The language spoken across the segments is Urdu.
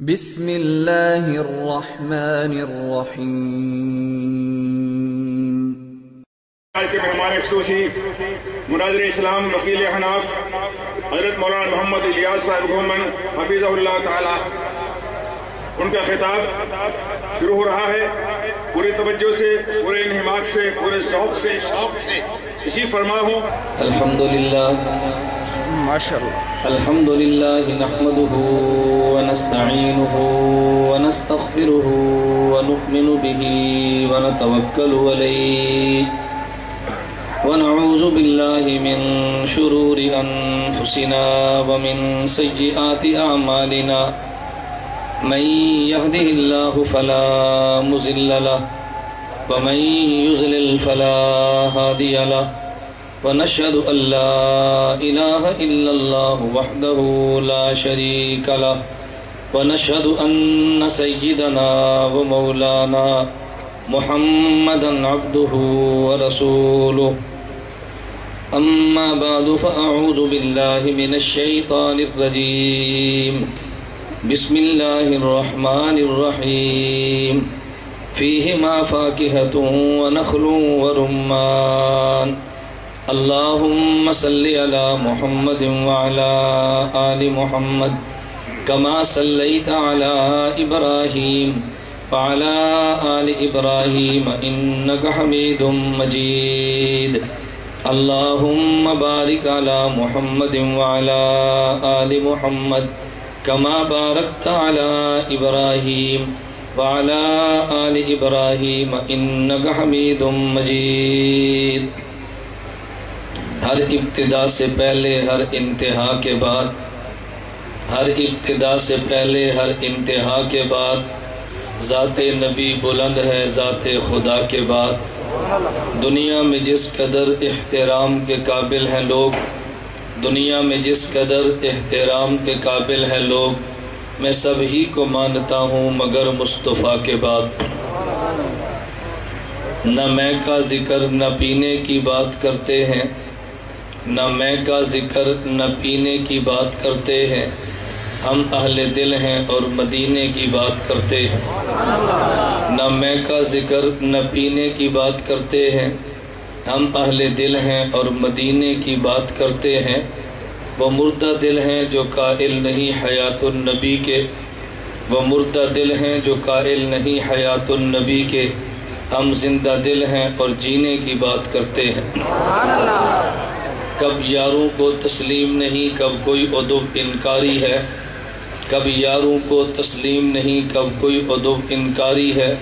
بسم اللہ الرحمن الرحیم۔ آج کے مہمان خصوصی مناظر اسلام وکیل حناف حضرت مولانا محمد الیاس صاحب گھومن حفظہ اللہ تعالی، ان کا خطاب شروع ہو رہا ہے۔ پوری توجہ سے، پورے انہماک سے، پورے ذوق سے، شوق سے تشریف فرما ہوں۔ الحمدللہ الحمدللہ نحمده ونستعینه ونستغفره ونؤمن به ونتوکل علیہ ونعوذ باللہ من شرور انفسنا ومن سیئات اعمالنا، من يهده الله فلا مضل له ومن يضلل فلا هادي له، ونشهد أن لا إله إلا الله وحده لا شريك له، ونشهد أن سيدنا ومولانا محمدا عبده ورسوله. أما بعد فأعوذ بالله من الشيطان الرجيم. بسم الله الرحمن الرحيم. فيهما فاكهة ونخل ورمان. اللهم صل على محمد وعلى آل محمد كما صليت على إبراهيم وعلى آل إبراهيم إنك حميد مجيد. اللهم بارك على محمد وعلى آل محمد كما باركت على إبراهيم وعلى آل إبراهيم إنك حميد مجيد. ہر ابتدا سے پہلے ہر انتہا کے بعد، ہر ابتدا سے پہلے ہر انتہا کے بعد ذات نبی بلند ہے ذات خدا کے بعد۔ دنیا میں جس قدر احترام کے قابل ہیں لوگ، دنیا میں جس قدر احترام کے قابل ہیں لوگ، میں سب ہی کو مانتا ہوں مگر مصطفیٰ کے بعد۔ نہ میں کا ذکر نہ پینے کی بات کرتے ہیں، نہ میں کا ذکر نہ پینے کی بات کرتے ہیں، ہم اہل دل ہیں اور مدینے کی بات کرتے ہیں۔ نہ میں کا ذکر نہ پینے کی بات کرتے ہیں، ہم اہل دل ہیں اور مدینے کی بات کرتے ہیں۔ وہ مردہ دل ہیں جو قائل نہیں حیات النبی کے، وہ مردہ دل ہیں جو قائل نہیں حیات النبی کے، ہم زندہ دل ہیں اور جینے کی بات کرتے ہیں۔ کب یاروں کو تسلیم نہیں کب کوئی ادب انکاری ہے، کب یاروں کو تسلیم نہیں کب کوئی ادب انکاری ہے،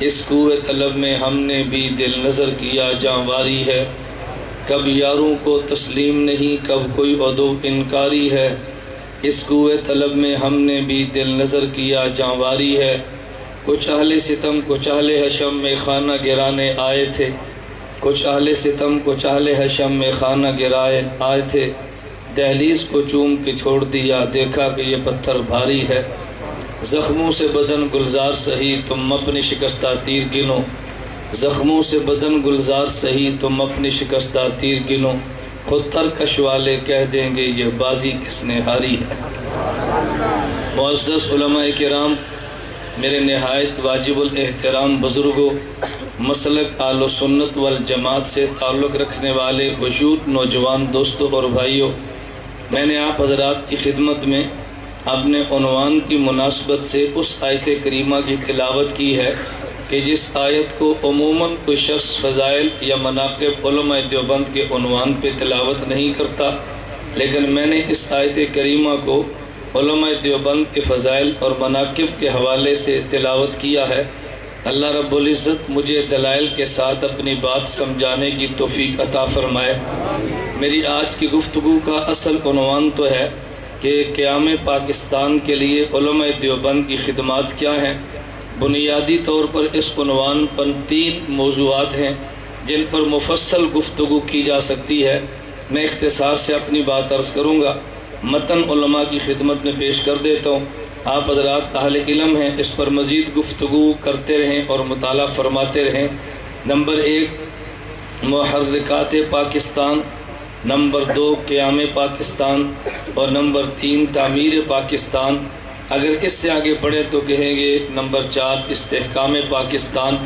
اس کوہ طلب میں ہم نے بھی دل نظر کیا جانواری ہے۔ کب یاروں کو تسلیم نہیں کب کوئی ادب انکاری ہے، اس کوہ طلب میں ہم نے بھی دل نظر کیا جانواری ہے۔ کچھ اہل ستم کچھ اہل حشم میں خانہ گرانے آئے تھے، کچھ اہل ستم کچھ اہل حشم میں خانہ گرائے آئے تھے، دہلیز کو چوم کے چھوڑ دیا دیکھا کہ یہ پتھر بھاری ہے۔ زخموں سے بدن گلزار سہی تم اپنی شکستہ تیر گنو، زخموں سے بدن گلزار سہی تم اپنی شکستہ تیر گنو، خود ترکش والے کہہ دیں گے یہ بازی کس نے ہاری ہے۔ معزز علماء کرام، میرے نہایت واجب الاحترام بزرگوں، مسلک اہل سنت والجماعت سے تعلق رکھنے والے خشوع نوجوان دوستوں اور بھائیوں، میں نے آپ حضرات کی خدمت میں اپنے عنوان کی مناسبت سے اس آیت کریمہ کی تلاوت کی ہے کہ جس آیت کو عموماً کوئی شخص فضائل یا مناقب علماء دیوبند کے عنوان پہ تلاوت نہیں کرتا، لیکن میں نے اس آیت کریمہ کو علماء دیوبند کے فضائل اور مناقب کے حوالے سے تلاوت کیا ہے۔ اللہ رب العزت مجھے دلائل کے ساتھ اپنی بات سمجھانے کی توفیق عطا فرمائے۔ میری آج کی گفتگو کا اصل عنوان تو ہے کہ قیام پاکستان کے لیے علماء دیوبند کی خدمات کیا ہیں۔ بنیادی طور پر اس عنوان پر 3 موضوعات ہیں جن پر مفصل گفتگو کی جا سکتی ہے۔ میں اختصار سے اپنی بات عرض کروں گا، متن علماء کی خدمت میں پیش کر دیتا ہوں۔ آپ حضرات اہل علم ہیں، اس پر مزید گفتگو کرتے رہیں اور مطالعہ فرماتے رہیں۔ نمبر 1 محرکات پاکستان، نمبر 2 قیام پاکستان اور نمبر 3 تعمیر پاکستان۔ اگر اس سے آگے بڑھے تو کہیں گے نمبر 4 استحکام پاکستان۔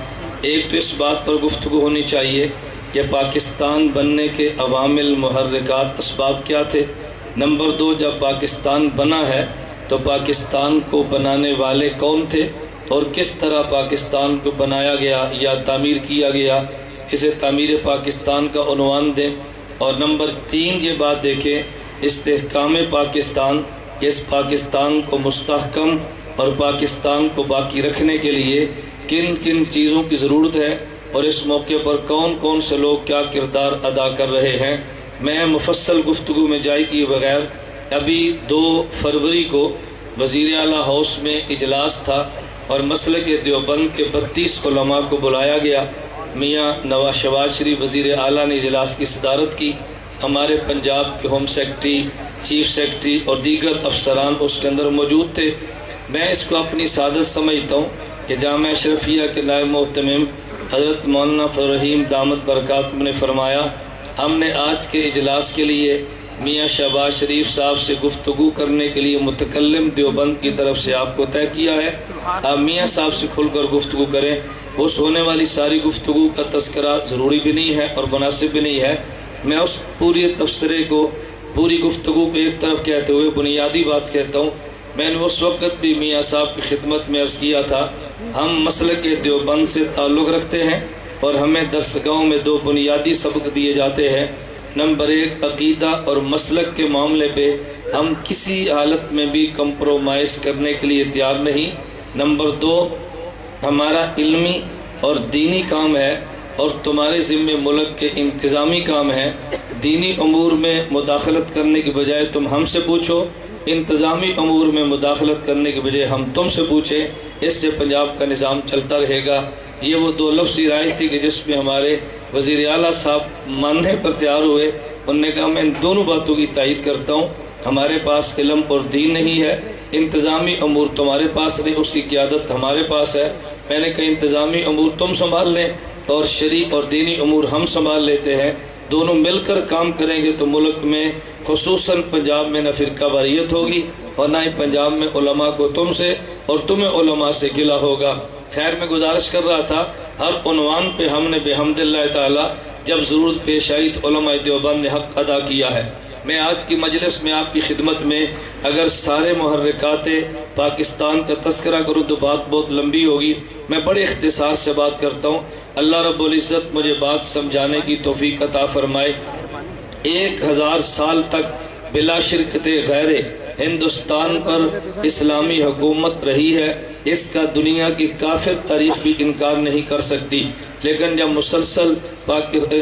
ایک تو اس بات پر گفتگو ہونی چاہیے کہ پاکستان بننے کے عوامل، محرکات، اسباب کیا تھے۔ نمبر 2 جب پاکستان بنا ہے تو پاکستان کو بنانے والے کون تھے اور کس طرح پاکستان کو بنایا گیا یا تعمیر کیا گیا، اسے تعمیر پاکستان کا عنوان دیں۔ اور نمبر 3 یہ بات دیکھیں استحکام پاکستان، اس پاکستان کو مستحکم اور پاکستان کو باقی رکھنے کے لیے کن کن چیزوں کی ضرورت ہے اور اس موقع پر کون کون سے لوگ کیا کردار ادا کر رہے ہیں۔ میں مفصل گفتگو میں جائے کیے بغیر، ابھی 2 فروری کو وزیر اعلیٰ ہاؤس میں اجلاس تھا اور مسلک دیوبند کے 32 علماء کو بلایا گیا۔ میاں نواز شہباز شریف وزیر اعلیٰ نے اجلاس کی صدارت کی، ہمارے پنجاب کے ہوم سیکرٹری، چیف سیکرٹری اور دیگر افسران اس کے اندر موجود تھے۔ میں اس کو اپنی سعادت سمجھتا ہوں کہ جامعہ اشرفیہ کے نائب محتمم حضرت مولانا فضل الرحیم دامت برکاتہم نے فرمایا ہم نے آج کے اجلاس کے لیے میاں شہباز شریف صاحب سے گفتگو کرنے کے لیے متکلم دیوبند کی طرف سے آپ کو طے کیا ہے، آپ میاں صاحب سے کھل کر گفتگو کریں۔ اس ہونے والی ساری گفتگو کا تذکرہ ضروری بھی نہیں ہے اور مناسب بھی نہیں ہے۔ میں اس پوری تبصرے کو، پوری گفتگو کو ایک طرف کہتے ہوئے بنیادی بات کہتا ہوں۔ میں نے اس وقت بھی میاں صاحب کی خدمت میں عرض کیا تھا ہم مسلک دیوبند سے تعلق رکھتے ہیں اور ہمیں درسگاہوں میں 2 بنیادی سبق دیے جاتے ہیں۔ نمبر 1 عقیدہ اور مسلک کے معاملے پہ ہم کسی حالت میں بھی کمپرومائز کرنے کے لیے تیار نہیں۔ نمبر 2 ہمارا علمی اور دینی کام ہے اور تمہارے ذمہ ملک کے انتظامی کام ہے۔ دینی امور میں مداخلت کرنے کی بجائے تم ہم سے پوچھو، انتظامی امور میں مداخلت کرنے کے بجائے ہم تم سے پوچھیں، اس سے پنجاب کا نظام چلتا رہے گا۔ یہ وہ 2 لفظی رائے تھی کہ جس میں ہمارے وزیر اعلیٰ صاحب ماننے پر تیار ہوئے۔ انہوں نے کہا میں ان دونوں باتوں کی تائید کرتا ہوں، ہمارے پاس علم اور دین نہیں ہے، انتظامی امور تمہارے پاس نہیں، اس کی قیادت ہمارے پاس ہے۔ میں نے کہا انتظامی امور تم سنبھال لیں اور شرعی اور دینی امور ہم سنبھال لیتے ہیں، دونوں مل کر کام کریں گے تو ملک میں خصوصاً پنجاب میں نہ فرقہ واریت ہوگی اور نہ ہی پنجاب میں علماء کو تم سے اور تمہیں علماء سے گلہ ہوگا۔ خیر میں گزارش کر رہا تھا ہر عنوان پہ ہم نے بحمد اللہ تعالی جب ضرورت پیش آئی تو علماء دیوبند نے حق ادا کیا ہے۔ میں آج کی مجلس میں آپ کی خدمت میں اگر سارے محرکات پاکستان کا تذکرہ کروں تو بات بہت لمبی ہوگی، میں بڑے اختصار سے بات کرتا ہوں۔ اللہ رب العزت مجھے بات سمجھانے کی توفیق عطا فرمائے۔ 1000 سال تک بلا شرکت غیر ہندوستان پر اسلامی حکومت رہی ہے، اس کا دنیا کی کافر تاریخ بھی انکار نہیں کر سکتی، لیکن جب مسلسل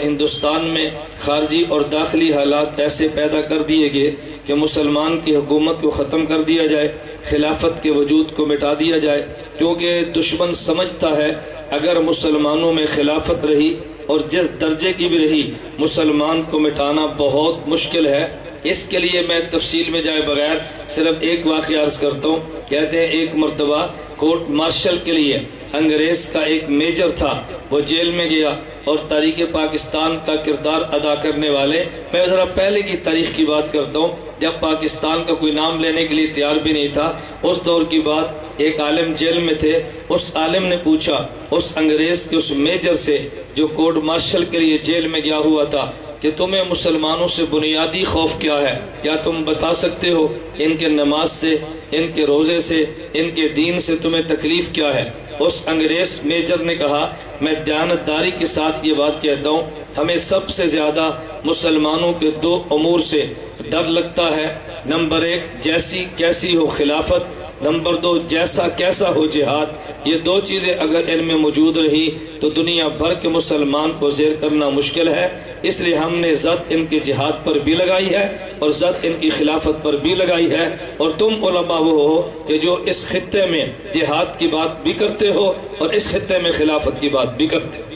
ہندوستان میں خارجی اور داخلی حالات ایسے پیدا کر دیے گئے کہ مسلمان کی حکومت کو ختم کر دیا جائے، خلافت کے وجود کو مٹا دیا جائے، کیونکہ دشمن سمجھتا ہے اگر مسلمانوں میں خلافت رہی اور جس درجے کی بھی رہی مسلمان کو مٹانا بہت مشکل ہے۔ اس کے لیے میں تفصیل میں جائے بغیر صرف ایک واقعہ عرض کرتا ہوں۔ کہتے ہیں ایک مرتبہ کورٹ مارشل کے لیے انگریز کا ایک میجر تھا، وہ جیل میں گیا اور تاریخ پاکستان کا کردار ادا کرنے والے، میں ذرا پہلے کی تاریخ کی بات کرتا ہوں جب پاکستان کا کوئی نام لینے کے لیے تیار بھی نہیں تھا، اس دور کی بات، ایک عالم جیل میں تھے، اس عالم نے پوچھا اس انگریز کے اس میجر سے جو کورٹ مارشل کے لیے جیل میں گیا ہوا تھا کہ تمہیں مسلمانوں سے بنیادی خوف کیا ہے، کیا تم بتا سکتے ہو؟ ان کے نماز سے، ان کے روزے سے، ان کے دین سے تمہیں تکلیف کیا ہے؟ اس انگریز میجر نے کہا میں دیانتداری کے ساتھ یہ بات کہتا ہوں، ہمیں سب سے زیادہ مسلمانوں کے 2 امور سے ڈر لگتا ہے۔ نمبر 1 جیسی کیسی ہو خلافت، نمبر 2 جیسا کیسا ہو جہاد۔ یہ 2 چیزیں اگر ان میں موجود رہی تو دنیا بھر کے مسلمان کو زیر کرنا مشکل ہے، اس لیے ہم نے زد ان کے جہاد پر بھی لگائی ہے اور زد ان کی خلافت پر بھی لگائی ہے، اور تم علماء وہ ہو کہ جو اس خطے میں جہاد کی بات بھی کرتے ہو اور اس خطے میں خلافت کی بات بھی کرتے ہو۔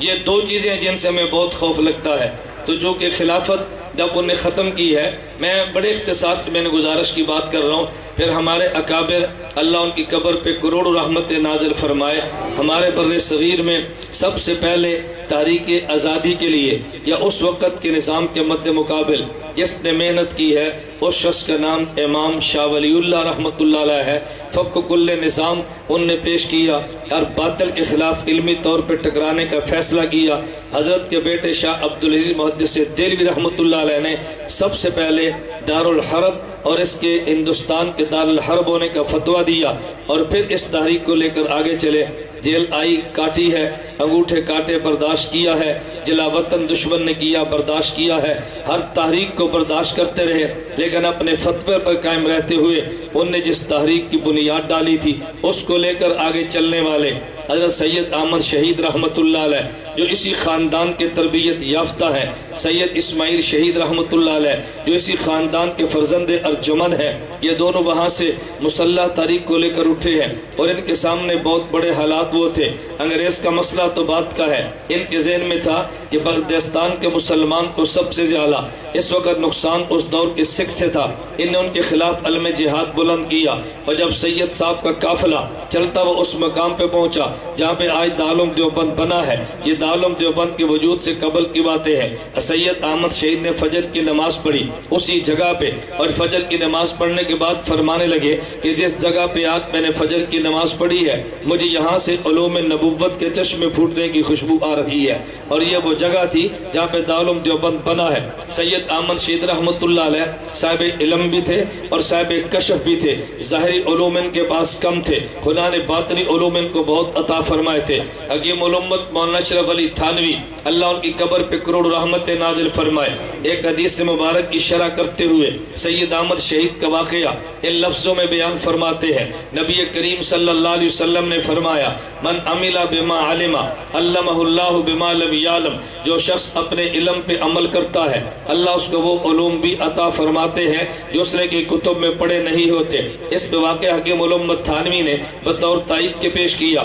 یہ 2 چیزیں جن سے ہمیں بہت خوف لگتا ہے، تو جو کہ خلافت جب انہیں ختم کی ہے، میں بڑے اختصار سے میں نے گزارش کی بات کر رہا ہوں، پھر ہمارے اکابر اللہ ان کی قبر پہ کروڑوں رحمت نازل فرمائے۔ ہمارے بر صغیر میں سب سے پہلے تحریک آزادی کے لیے یا اس وقت کے نظام کے مد مقابل جس نے محنت کی ہے اس شخص کا نام امام شاہ ولی اللہ رحمۃ اللہ علیہ ہے۔ فک کل نظام ان نے پیش کیا اور باطل کے خلاف علمی طور پر ٹکرانے کا فیصلہ کیا۔ حضرت کے بیٹے شاہ عبدالعزیز محدث دہلوی رحمۃ اللہ علیہ نے سب سے پہلے دارالحرب اور اس کے ہندوستان کے دارالحرب ہونے کا فتویٰ دیا، اور پھر اس تحریک کو لے کر آگے چلے۔ جیل آئی کاٹی ہے، انگوٹھے کاٹے برداشت کیا ہے، جلا وطن دشمن نے کیا برداشت کیا ہے، ہر تحریک کو برداشت کرتے رہے، لیکن اپنے فتوے پر قائم رہتے ہوئے ان نے جس تحریک کی بنیاد ڈالی تھی اس کو لے کر آگے چلنے والے حضرت سید احمد شہید رحمۃ اللہ علیہ جو اسی خاندان کے تربیت یافتہ ہیں، سید اسماعیل شہید رحمۃ اللہ علیہ جو اسی خاندان کے فرزند ارجمند ہیں، یہ دونوں وہاں سے مسلح تحریک کو لے کر اٹھے ہیں، اور ان کے سامنے بہت بڑے حالات وہ تھے۔ انگریز کا مسئلہ تو بات کا ہے، ان کے ذہن میں تھا کہ بغدادستان کے مسلمان کو سب سے زیادہ اس وقت نقصان اس دور کے سکھ سے تھا۔ ان نے ان کے خلاف علم جہاد بلند کیا، اور جب سید صاحب کا قافلہ چلتا وہ اس مقام پہ پہنچا جہاں پہ آج دارالعلوم دیوبند بنا ہے، یہ دارالعلوم دیوبند کے وجود سے قبل کی باتیں ہیں۔ سید احمد شہید نے فجر کی نماز پڑھی اسی جگہ پہ، اور فجر کی نماز پڑھنے کے بعد فرمانے لگے کہ جس جگہ پہ آج میں نے فجر کی نماز پڑھی ہے مجھے یہاں سے علوم نبوت کے چشمے پھوٹنے کی خوشبو آ رہی ہے، اور یہ وہ جگہ تھی جہاں پہ دارالعلوم دیوبند بنا ہے۔ سید احمد شہید رحمۃ اللہ علیہ صاحب علم بھی تھے اور صاحب کشف بھی تھے، ظاہری علوم ان کے پاس کم تھے، خدا نے باطنی علوم ان کو بہت عطا فرمائے تھے۔ حکیم الامت مولانا اشرف علی تھانوی اللہ ان کی قبر پہ کروڑ رحمت نازل فرمائے، ایک حدیث مبارک کی شرح کرتے ہوئے سید احمد شہید کا واقعہ ان لفظوں میں بیان فرماتے ہیں۔ نبی کریم صلی اللہ علیہ وسلم نے فرمایا من عمل بما علم علمہ اللہ بما لم یعلم، جو شخص اپنے علم پہ عمل کرتا ہے اللہ اس کو وہ علوم بھی عطا فرماتے ہیں جو اس نے کی کتب میں پڑھے نہیں ہوتے۔ اس پہ واقعہ حکیم الامت تھانوی نے بطور تائید کے پیش کیا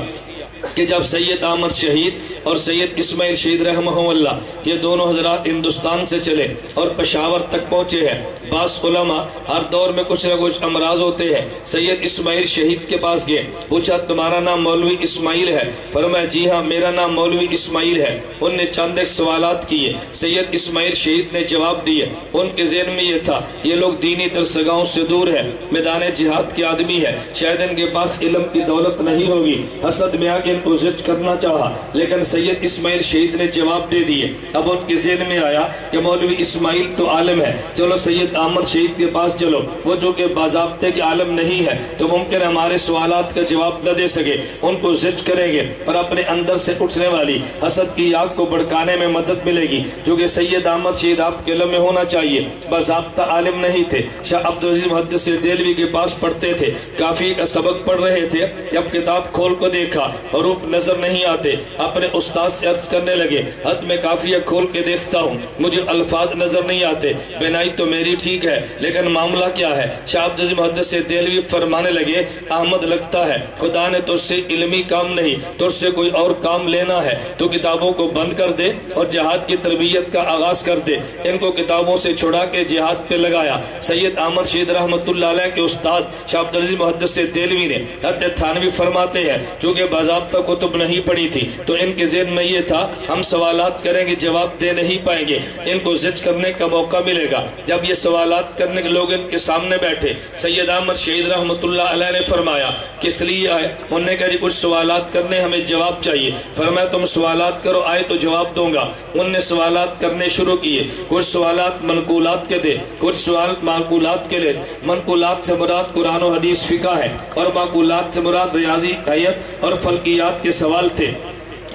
کہ جب سید احمد شہید اور سید اسماعیل شہید رحمہ اللہ یہ دونوں حضرات ہندوستان سے چلے اور پشاور تک پہنچے ہیں، بعض علماء ہر دور میں کچھ نہ کچھ امراض ہوتے ہیں، سید اسماعیل شہید کے پاس گئے، پوچھا تمہارا نام مولوی اسماعیل ہے؟ فرمایا جی ہاں میرا نام مولوی اسماعیل ہے۔ ان نے چند ایک سوالات کیے، سید اسماعیل شہید نے جواب دیے۔ ان کے ذہن میں یہ تھا یہ لوگ دینی درسگاہوں سے دور ہیں، میدان جہاد کے آدمی ہے، شاید ان کے پاس علم کی دولت نہیں ہوگی، حسد میں آ کے ان کو زج کرنا چاہا، لیکن سید اسماعیل شہید نے جواب دے دیے۔ اب ان کے ذہن میں آیا کہ مولوی اسماعیل تو عالم ہے، چلو سید احمد شہید کے پاس چلو، وہ جو کہ باضابطے کے عالم نہیں ہے تو ممکن ہے ہمارے سوالات کا جواب نہ دے سکے، ان کو زج کریں گے اور اپنے اندر سے اٹھنے والی حسد کی آگ کو بھڑکانے میں مدد ملے گی، جو کہ سید احمد شہید آپ کے علم میں ہونا چاہیے، باضابطہ عالم نہیں تھے، شاہ عبدالعزیز محدث دہلوی کے پاس پڑھتے تھے، کافی کا سبق پڑھ رہے تھے، جب کتاب کھول کو دیکھا حروف نظر نہیں آتے، اپنے استاد سے عرض کرنے لگے حد میں کافیہ کھول کے دیکھتا ہوں مجھے الفاظ نظر نہیں آتے، بنائی تو میری ٹھیک ہے لیکن معاملہ کیا ہے؟ شاہ عبدالعزیز محدث دہلوی فرمانے لگے احمد لگتا ہے خدا نے تو سے علمی کام نہیں تو سے کوئی اور کام لینا ہے، تو کتابوں کو بند کر دے اور جہاد کی تربیت کا آغاز کر دے۔ ان کو کتابوں سے چھڑا کے جہاد پہ لگایا۔ سید احمد شہید رحمۃ اللہ علیہ کے استاد شاہ عبدالعزیز محدث دہلوی نے حضرت تھانوی فرماتے ہیں چونکہ باضابطہ کتب نہیں پڑھی تھی تو ان کے ذہن میں یہ تھا ہم سوالات کریں گے جواب دے نہیں پائیں گے، ان کو زج کرنے کا موقع ملے گا۔ جب یہ سوالات کرنے کے لوگ ان کے سامنے بیٹھے سید احمد شہید رحمۃ اللہ علیہ نے فرمایا کس لیے آئے؟ انہوں نے کہا جی کچھ سوالات کرنے ہمیں جواب چاہیے۔ فرمایا تم سوالات کرو، آئے تو جواب دوں گا۔ انہوں نے سوالات کرنے شروع کیے، کچھ سوالات منقولات کے تھے، کچھ سوال معقولات کے لئے۔ منقولات سے مراد قرآن و حدیث فقہ ہے اور معقولات سے مراد ریاضی حیت اور فلکیات کے سوال تھے۔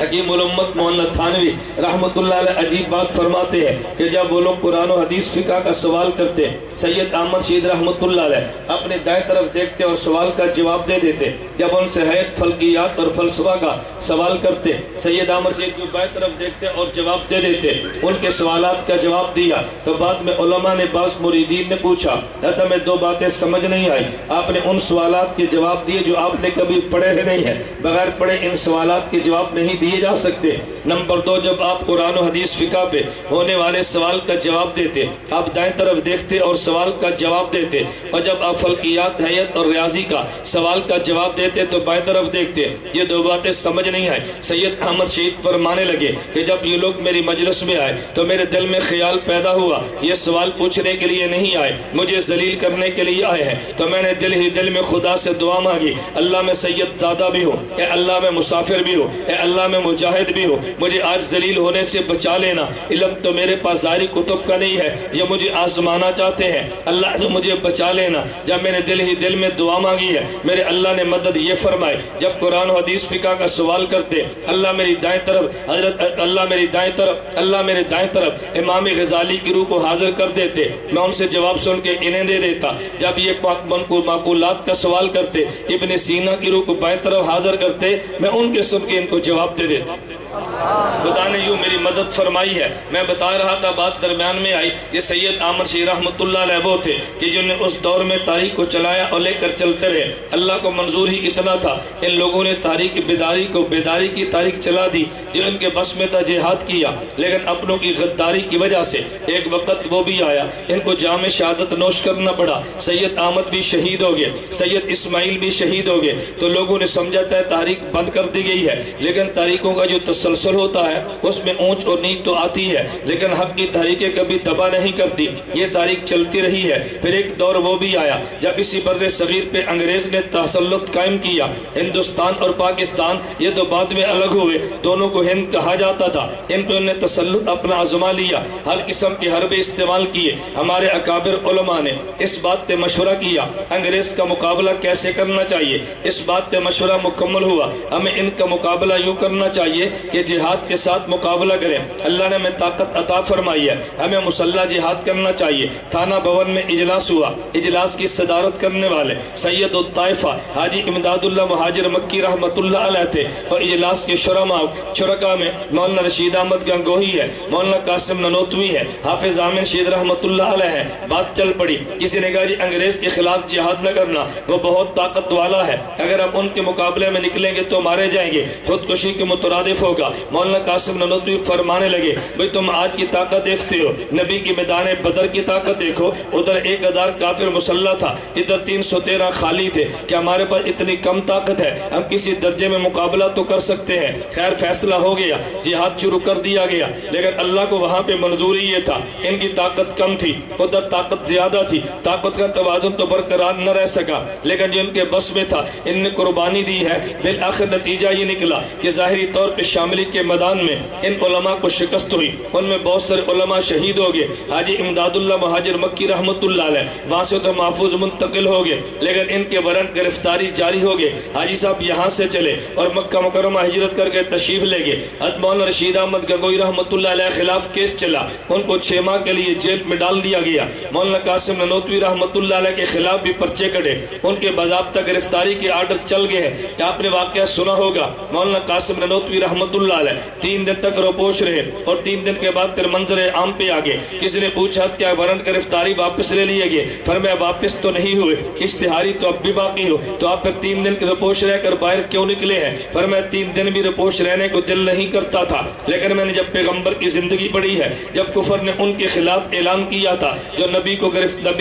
حکیم الامت مولانا تھانوی رحمت اللہ علیہ عجیب بات فرماتے ہیں کہ جب وہ لوگ قرآن و حدیث فقہ کا سوال کرتے سید احمد شہید رحمت اللہ علیہ اپنے دائیں طرف دیکھتے اور سوال کا جواب دے دیتے۔ جب ان سے حیات فلکیات اور فلسفہ کا سوال کرتے سید احمد شہید جو بائیں طرف دیکھتے اور جواب دے دیتے، ان کے سوالات کا جواب دیا تو بعد میں علماء نے بعض مریدین نے پوچھا ہمیں دو باتیں سمجھ نہیں آئی، آپ نے ان سوالات کے جواب دیے جو آپ نے کبھی پڑھے نہیں ہیں، بغیر پڑھے ان سوالات کے جواب نہیں دیے جا سکتے۔ نمبر 2 جب آپ قرآن و حدیث فقہ پہ ہونے والے سوال کا جواب دیتے آپ دائیں طرف دیکھتے اور سوال کا جواب دیتے، اور جب آپ فلکیات حیات اور ریاضی کا سوال کا جواب دیتے تو بائیں طرف دیکھتے۔ یہ دو باتیں سمجھ نہیں آئے۔ سید احمد شہید فرمانے لگے کہ جب یہ لوگ میری مجلس میں آئے تو میرے دل میں خیال پیدا ہوا یہ سوال پوچھنے کے لیے نہیں آئے، مجھے ذلیل کرنے کے لیے آئے ہیں، تو میں نے دل ہی دل میں خدا سے دعا مانگی، اللہ میں سید زادہ بھی ہوں، اے اللہ میں مسافر بھی ہوں، اے اللہ میں مجاہد بھی ہوں، مجھے آج ذلیل ہونے سے بچا لینا۔ علم تو میرے پاس ظاہری کتب کا نہیں ہے، یہ مجھے آزمانا چاہتے ہیں، اللہ سے مجھے بچا لینا۔ جب میں نے دل ہی دل میں دعا مانگی ہے میرے اللہ نے مدد یہ فرمائے، جب قرآن و حدیث فقہ کا سوال کرتے اللہ میری دائیں طرف اللہ میری دائیں طرف اللہ میرے دائیں طرف امام غزالی کی روح کو حاضر کر دیتے، میں ان سے جواب سن کے انہیں دے دیتا۔ جب یہ معقولات کا سوال کرتے ابن سینا کی روح کو بائیں طرف حاضر کرتے، میں ان کے سن کے ان کو جواب دے دیتا۔ خدا نے یوں میری مدد فرمائی ہے۔ میں بتا رہا تھا بات درمیان میں آئی، یہ سید احمد شہید رحمۃ اللہ علیہ وہ تھے کہ جنہوں نے اس دور میں تاریخ کو چلایا اور لے کر چلتے رہے۔ اللہ کو منظور ہی اتنا تھا، ان لوگوں نے تاریخ بیداری کی تاریخ چلا دی، جو ان کے بس میں تھا جہاد کیا، لیکن اپنوں کی غداری کی وجہ سے ایک وقت وہ بھی آیا ان کو جام شہادت نوش کرنا پڑا۔ سید احمد بھی شہید ہو گئے، سید اسماعیل بھی شہید ہو گئے، تو لوگوں نے سمجھا تھا تاریخ بند کر دی گئی ہے، لیکن تاریخوں کا جو تسلسل ہوتا ہے اس میں اونچ اور نیچ تو آتی ہے، لیکن حق کی تحریکیں کبھی تباہ نہیں کرتی، یہ تاریخ چلتی رہی ہے۔ پھر ایک دور وہ بھی آیا جب اسی بر صغیر پہ انگریز نے تسلط قائم کیا۔ ہندوستان اور پاکستان یہ تو بعد میں الگ ہوئے، دونوں کو ہند کہا جاتا تھا، ان پہ انہوں نے تسلط اپنا آزما لیا، ہر قسم کے حربے استعمال کیے۔ ہمارے اکابر علماء نے اس بات پہ مشورہ کیا انگریز کا مقابلہ کیسے کرنا چاہیے، اس بات پہ مشورہ مکمل ہوا ہمیں ان کا مقابلہ یوں کرنا چاہیے کہ جہاد کے ساتھ مقابلہ کریں۔ اللہ نے ہمیں طاقت عطا فرمائی ہے، ہمیں مسلح جہاد کرنا چاہیے۔ تھانہ بھون میں اجلاس ہوا، اجلاس کی صدارت کرنے والے سید الطائفہ حاجی امداد اللہ مہاجر مکی رحمۃ اللہ علیہ تھے، اور اجلاس کے شرکا میں مولانا رشید احمد گنگوہی ہے، مولانا قاسم ننوتوی ہے، حافظ آمن شہید رحمۃ اللہ علیہ ہے۔ بات چل پڑی، کسی نے کہا جی انگریز کے خلاف جہاد نہ کرنا، وہ بہت طاقت والا ہے، اگر ہم ان کے مقابلے میں نکلیں گے تو مارے جائیں گے، خودکشی کے مترادف ہوگا۔ مولانا قاسم ننوتوی فرمانے لگے بھئی تم آج کی طاقت دیکھتے ہو، نبی کی میدان بدر کی طاقت دیکھو، ادھر 1000 کافر مسلح تھا، ادھر 313 خالی تھے، کیا ہمارے پاس اتنی کم طاقت ہے؟ ہم کسی درجے میں مقابلہ تو کر سکتے ہیں۔ خیر فیصلہ ہو گیا، جہاد شروع کر دیا گیا، لیکن اللہ کو وہاں پہ منظوری یہ تھا ان کی طاقت کم تھی، ادھر طاقت زیادہ تھی، طاقت کا توازن تو برقرار نہ رہ سکا، لیکن جو ان کے بس میں تھا ان نے قربانی دی ہے۔ بالآخر نتیجہ یہ نکلا کہ ظاہری طور پہ شاملی کے میدان میں ان علماء کو شکست ہوئی، ان میں بہت سارے علماء شہید ہو گئے۔ حاجی امداد اللہ مہاجر مکی رحمۃ اللہ علیہ وہاں سے تو محفوظ منتقل ہو گئے، لیکن ان کے وارنٹ گرفتاری جاری ہو گئے۔ حاجی صاحب یہاں سے چلے اور مکہ مکرمہ ہجرت کر کے تشریف لے گئے۔ حضرت مولانا رشید احمد گنگوہی رحمۃ اللہ علیہ خلاف کیس چلا، ان کو 6 ماہ کے لیے جیل میں ڈال دیا گیا۔ مولانا قاسم ننوتوی رحمۃ اللہ علیہ کے خلاف بھی پرچے کٹے، ان کے باضابطہ گرفتاری کے آرڈر چل گئے ہیں۔ آپ نے واقعہ سنا ہوگا، مولانا قاسم ننوتوی رحمۃ اللہ علیہ 3 دن تک روپوش رہے اور 3 دن کے بعد پھر منظر عام پہ آگے۔ کسی نے پوچھا کیا وارنٹ گرفتاری واپس لے لیے گئے؟ فرمایا واپس تو نہیں ہوئے، اشتہاری تو اب بھی باقی ہو، تو آپ پھر 3 دن روپوش رہ کر باہر کیوں نکلے ہیں؟ فرمایا 3 دن بھی روپوش رہنے کو دل نہیں کرتا تھا، لیکن میں نے جب پیغمبر کی زندگی پڑھی ہے، جب کفر نے ان کے خلاف اعلان کیا تھا جو نبی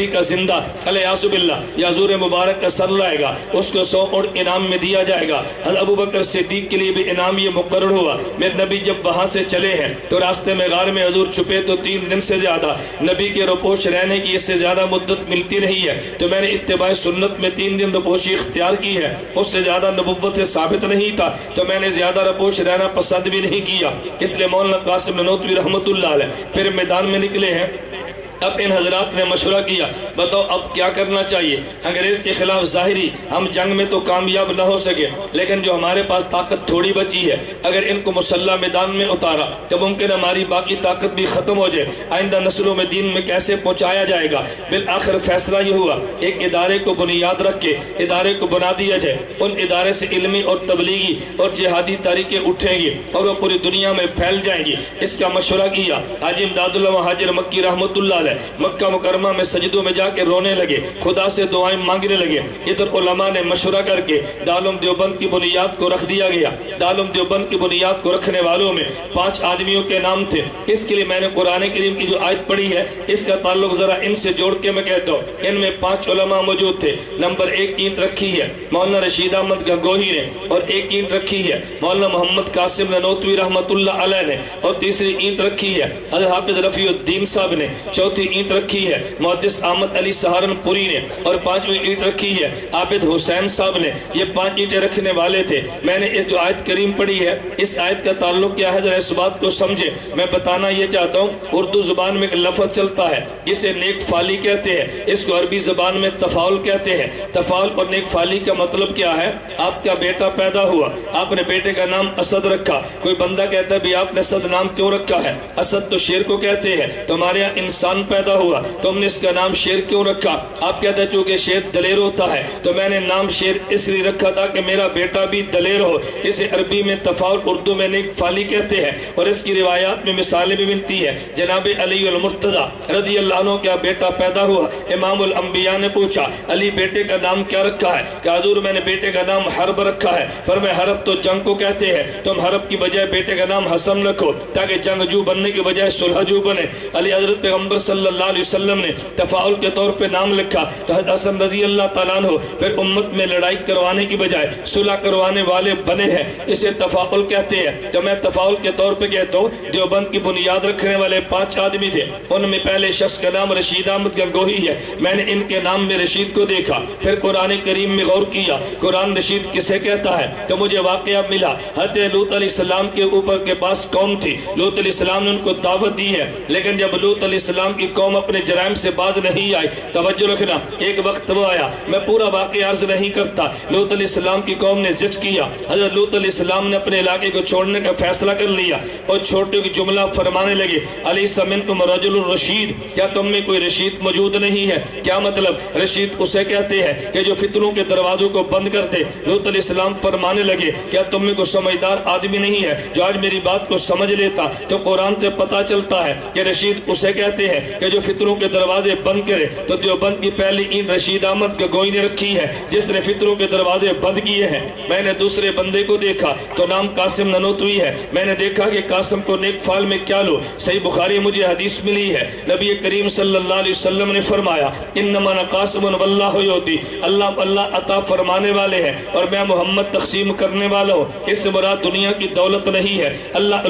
کا زندہ علیہ باللہ یا حضور مبارک کا سر لائے گا اس کو 100 اونٹ انعام میں دیا جائے گا۔ حضرت ابوبکر صدیق کے لیے بھی انعام یہ مقرر ہوا۔ میرے نبی جب وہاں سے چلے ہیں تو راستے میں غار میں حضور چھپے تو 3 دن سے زیادہ نبی کے روپوش رہنے کی اس سے زیادہ مدت ملتی نہیں ہے، تو میں نے اتباع سنت میں 3 دن روپوشی اختیار کی ہے، اس سے زیادہ نبوت سے ثابت نہیں تھا، تو میں نے زیادہ روپوش رہنا پسند بھی نہیں کیا۔ اس لیے مولانا قاسم ننوتوی رحمۃ اللہ علیہ پھر میدان میں نکلے ہیں۔ اب ان حضرات نے مشورہ کیا بتاؤ اب کیا کرنا چاہیے؟ انگریز کے خلاف ظاہری ہم جنگ میں تو کامیاب نہ ہو سکے، لیکن جو ہمارے پاس طاقت تھوڑی بچی ہے اگر ان کو مسلح میدان میں اتارا تو ممکن ہماری باقی طاقت بھی ختم ہو جائے، آئندہ نسلوں میں دین میں کیسے پہنچایا جائے گا؟ بالآخر فیصلہ یہ ہوا ایک ادارے کو بنیاد رکھ کے ادارے کو بنا دیا جائے، ان ادارے سے علمی اور تبلیغی اور جہادی تحریکیں اٹھیں گی اور وہ پوری دنیا میں پھیل جائیں گی۔ اس کا مشورہ کیا حاجی امداد اللہ مہاجر مکی رحمۃ اللہ حال ہے۔ مکہ مکرمہ میں سجدوں میں جا کے رونے لگے، خدا سے دعائیں مانگنے لگے۔ ادھر علماء نے مشورہ کر کے دارالعلوم دیوبند کی بنیاد کو رکھ دیا گیا۔ دارالعلوم دیوبند کی بنیاد کو رکھنے والوں میں 5 آدمیوں کے نام تھے۔ اس کے لیے میں نے قرآن کریم کی جو آیت پڑھی ہے اس کا تعلق ذرا ان سے جوڑ کے میں کہتا ہوں۔ ان میں 5 علماء موجود تھے۔ نمبر 1 اینٹ رکھی ہے مولانا رشید احمد گنگوہی نے، اور 1 اینٹ رکھی ہے مولانا محمد قاسم نانوتوی رحمۃ اللہ علیہ نے، اور تیسری اینٹ رکھی ہے حضرت حافظ رفیع الدین صاحب نے، چوتھی اینٹ رکھی ہے محدث احمد علی سہارنپوری نے، اور 5ویں اینٹ رکھی ہے عابد حسین صاحب نے۔ یہ 5 اینٹیں رکھنے والے تھے۔ میں نے جو آیت کریم پڑھی ہے اس آیت کا تعلق کیا ہے ذرا اس بات کو سمجھے۔ میں بتانا یہ چاہتا ہوں اردو زبان میں ایک لفظ چلتا ہے جسے نیک فالی کہتے ہیں، اس کو عربی زبان میں تفاعل کہتے ہیں۔ تفاعل اور نیک فالی کا مطلب کیا ہے؟ آپ کا بیٹا پیدا ہوا، آپ نے بیٹے کا نام اسد رکھا۔ کوئی بندہ کہتا ہے بھی آپ نے اسد نام کیوں رکھا ہے؟ اسد تو شیر کو کہتے ہیں۔ تو ہمارے یہاں انسان پیدا ہوا تو ہم نے اس کا نام شیر کیوں رکھا؟ آپ کہتے ہیں چونکہ شیر دلیر ہوتا ہے تو میں نے نام شیر اس لیے رکھا تھا کہ میرا بیٹا بھی دلیر ہو۔ اسے عربی میں تفاعل، اردو میں نیک فالی کہتے ہیں، اور اس کی روایات میں مثالیں بھی ملتی ہے۔ جناب علی المرتضیٰ رضی اللہ عنہ کا بیٹا پیدا ہوا، امام الانبیاء نے پوچھا علی بیٹے کا نام کیا رکھا ہے؟ کہ حضور میں نے بیٹے کا نام حرب رکھا ہے۔ فرمایا حرب تو جنگ کو کہتے ہیں، تم حرب کی بجائے بیٹے کا نام حسن رکھو تاکہ جنگجو بننے کی بجائے صلحجو بنے۔ علی حضرت پیغمبر صلی اللہ علیہ وسلم نے تفاعل کے طور پہ نام لکھا تو حضرت حسن رضی اللہ تعالیٰ عنہ پھر امت میں لڑائی کروانے کی بجائے صلح کروانے والے بنے ہیں، اسے تفاعل کہتے ہیں۔ تو میں تفاعل کے طور پہ کہتا ہوں دیوبند کی بنیاد رکھنے والے 5 آدمی تھے، ان میں پہلے شخص کا نام رشید احمد گنگوہی ہے۔ میں نے ان کے نام میں رشید کو دیکھا، پھر قرآن کریم میں غور کیا قرآن رشید کسے کہتا ہے تو مجھے واقعہ ملا حضرت لوط علیہ السلام کے اوپر کے پاس قوم تھی، لوط علیہ السلام نے ان کو دعوت دی ہے، لیکن جب لوط علیہ السلام کی قوم اپنے جرائم سے باز نہیں آئی، توجہ رکھنا ایک وقت وہ آیا، میں پورا واقعہ عرض نہیں کرتا، لوط علیہ السلام کی قوم نے زج کیا، حضرت لوط علیہ السلام نے اپنے علاقے کو چھوڑنے کا فیصلہ کر لیا اور چھوٹے کی جملہ فرمانے لگے علیس منکم رجل الرشید، کیا تم میں کوئی رشید موجود نہیں ہے؟ کیا مطلب؟ رشید اسے کہتے ہیں کہ جو فتنوں کے دروازوں کو بند کرتے۔ لوط علیہ السلام فرمانے لگے کیا تم میں کوئی سمجھدار آدمی نہیں ہے جو آج میری بات کو سمجھ لیتا؟ تو قرآن سے پتا چلتا ہے کہ رشید اسے کہتے ہیں کہ جو فتنوں کے دروازے بند کرے۔ تو دیوبند کی پہلی اینٹ رشید احمد گنگوہی نے رکھی ہے جس نے فتنوں کے دروازے بند کیے ہیں۔ میں نے دوسرے بندے کو دیکھا تو نام قاسم نانوتوی ہے۔ میں نے دیکھا کہ قاسم کو نیک فال میں کیا لو، صحیح بخاری مجھے حدیث ملی ہے، نبی کریم صلی اللہ علیہ وسلم نے فرمایا انما انا قاسم واللہ یعطی، اللہ عطا فرمانے والے ہیں اور میں محمد تقسیم کرنے والا ہوں۔ اس سے مراد دنیا کی دولت نہیں ہے، اللہ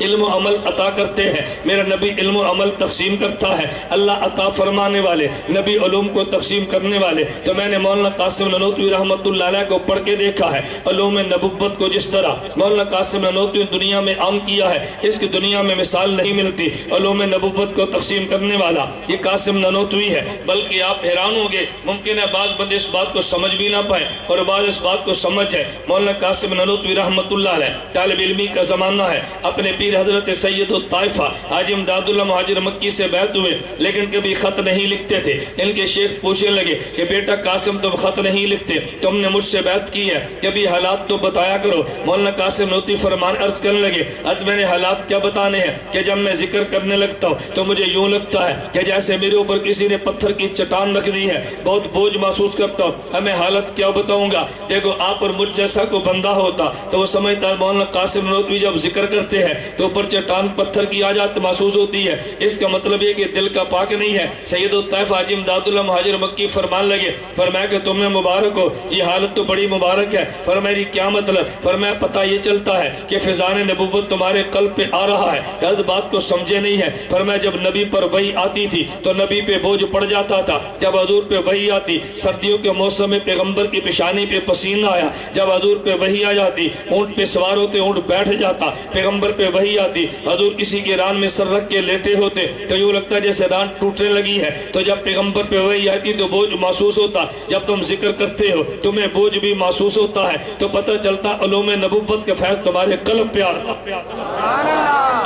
علم و عمل عطا کرتے ہیں، میرا نبی علم و عمل تقسیم کرتا ہے، اللہ عطا فرمانے والے، نبی علوم کو تقسیم کرنے والے۔ تو میں نے مولانا قاسم نانوتوی رحمۃ اللہ علیہ کو پڑھ کے دیکھا ہے، علوم نبوت کو جس طرح مولانا قاسم نانوتوی دنیا میں عام کیا ہے اس کی دنیا میں مثال نہیں ملتی۔ علوم نبوت کو تقسیم کرنے والا یہ قاسم نانوتوی ہے، بلکہ آپ حیران ہوں گے، ممکن ہے بعض بندے اس بات کو سمجھ بھی نہ پائیں اور بعض اس بات کو سمجھ ہے۔ مولانا قاسم نانوتوی رحمۃ اللہ علیہ طالب علمی کا زمانہ ہے، اپنے پیر حضرت سید الطائفہ حاجی امداد اللہ مہاجر مکی سے بیعت ہوئے، لیکن کبھی خط نہیں لکھتے تھے۔ ان کے شیخ پوچھنے لگے کہ بیٹا قاسم تم خط نہیں لکھتے، تم نے مجھ سے بیعت کی ہے، کبھی حالات تو بتایا کرو۔ مولانا قاسم نانوتوی فرمان عرض کرنے لگے میں نے حالات کیا بتانے ہیں کہ جب میں ذکر کرنے لگتا ہوں تو مجھے یوں لگتا ہے کہ جیسے میرے اوپر کسی نے پتھر کی چٹان رکھ دی ہے، بہت بوجھ محسوس کرتا ہوں۔ میں حالت کیا بتاؤں گا؟ دیکھو آپ اور مجھ جیسا کوئی بندہ ہوتا تو وہ سمجھتا ہے مولانا قاسم نانوتوی جب ذکر کرتے ہیں تو اوپر چٹان پتھر کی آجات محسوس ہوتی ہے، اس کا مطلب یہ کہ دل کا پاک نہیں ہے۔ سید الطائفہ حاجی امداد اللہ مہاجر مکی فرمان لگے، فرمایا کہ تمہیں مبارک ہو، یہ حالت تو بڑی مبارک ہے۔ فرمایا کیا مطلب؟ فرمایا پتہ یہ چلتا ہے کہ فیضان نبوت تمہارے قلب پہ آ رہا ہے، اس بات کو سمجھے نہیں ہے۔ فرمایا جب نبی پر وحی آتی تھی تو نبی پہ بوجھ پڑ جاتا تھا، جب حضور پہ وحی آتی، سردیوں کے موسم میں پیغمبر کی پیشانی پہ پسینہ آیا، جب حضور پہ وحی آ جاتی اونٹ پہ سوار ہوتے اونٹ بیٹھ جاتا، پیغمبر پہ وحی آتی حضور کسی کے ران میں سر رکھ کے لیٹے ہوتے تو یوں لگتا جیسے ران ٹوٹنے لگی ہے، تو جب پیغمبر پہ وحی آتی تو بوجھ محسوس ہوتا، جب تم ذکر کرتے ہو تمہیں بوجھ بھی محسوس ہوتا ہے، تو پتہ چلتا علوم نبوت کا فیض تمہارے قلب پہ آ رہا۔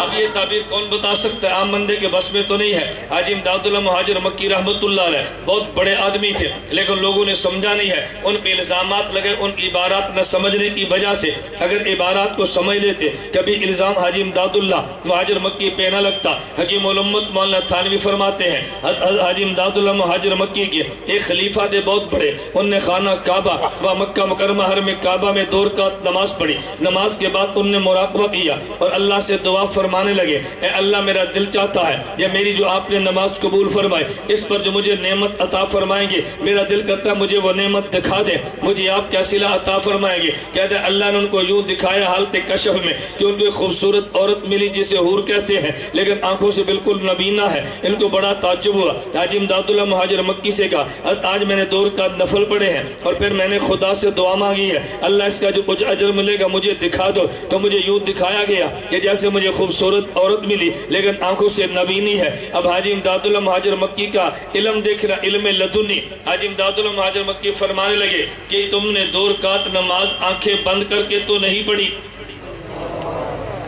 اب یہ تعبیر کون بتا سکتا ہے؟ عام بندے کے بس میں تو نہیں ہے۔ حاجی امداد اللہ مہاجر مکی رحمت اللہ علیہ بہت بڑے آدمی تھے، لیکن لوگوں نے سمجھا نہیں ہے، ان پہ الزامات لگے، ان کی عبارات نہ سمجھنے کی وجہ سے۔ اگر عبارات کو سمجھ لیتے، کبھی الزام نام حاجی امداد اللہ مہاجر مکی پہ نہ لگتا۔ حکیم الامت مولانا تھانوی فرماتے ہیں حاجی امداد اللہ مہاجر مکی کے ایک خلیفہ تھے بہت بڑے، ان نے خانہ کعبہ و مکہ مکرمہ حرم کعبہ میں 2 رکعت نماز پڑھی۔ نماز کے بعد ان نے مراقبہ کیا اور اللہ سے دعا فرمانے لگے، اے اللہ میرا دل چاہتا ہے یا میری جو آپ نے نماز قبول فرمائے اس پر جو مجھے نعمت عطا فرمائیں گے، میرا دل کرتا ہے مجھے وہ نعمت دکھا دے، مجھے آپ کیا صلہ عطا فرمائیں گے۔ کہتے ہیں اللہ نے ان کو یوں دکھایا حالت کشف میں کہ ان کو ایک خوبصورت عورت ملی جسے حور کہتے ہیں، لیکن آنکھوں سے بالکل نبینا ہے۔ ان کو بڑا تعجب ہوا۔ حاجی امداد اللہ مہاجر مکی سے کہا آج میں نے 2 رکعت نفل پڑھے ہیں اور پھر میں نے خدا سے دعا مانگی ہے، اللہ اس کا جو کچھ اجر ملے گا مجھے دکھا دو۔ تو مجھے یوں دکھایا گیا کہ جیسے مجھے خوبصورت عورت ملی لیکن آنکھوں سے نبینی ہے۔ اب حاجی امداد اللہ مہاجر مکی کا علم دیکھنا، علم لدنی۔ حاجی امداد اللہ مہاجر مکی فرمانے لگے کہ تم نے 2 رکعت نماز آنکھیں بند کر کے تو نہیں پڑھی،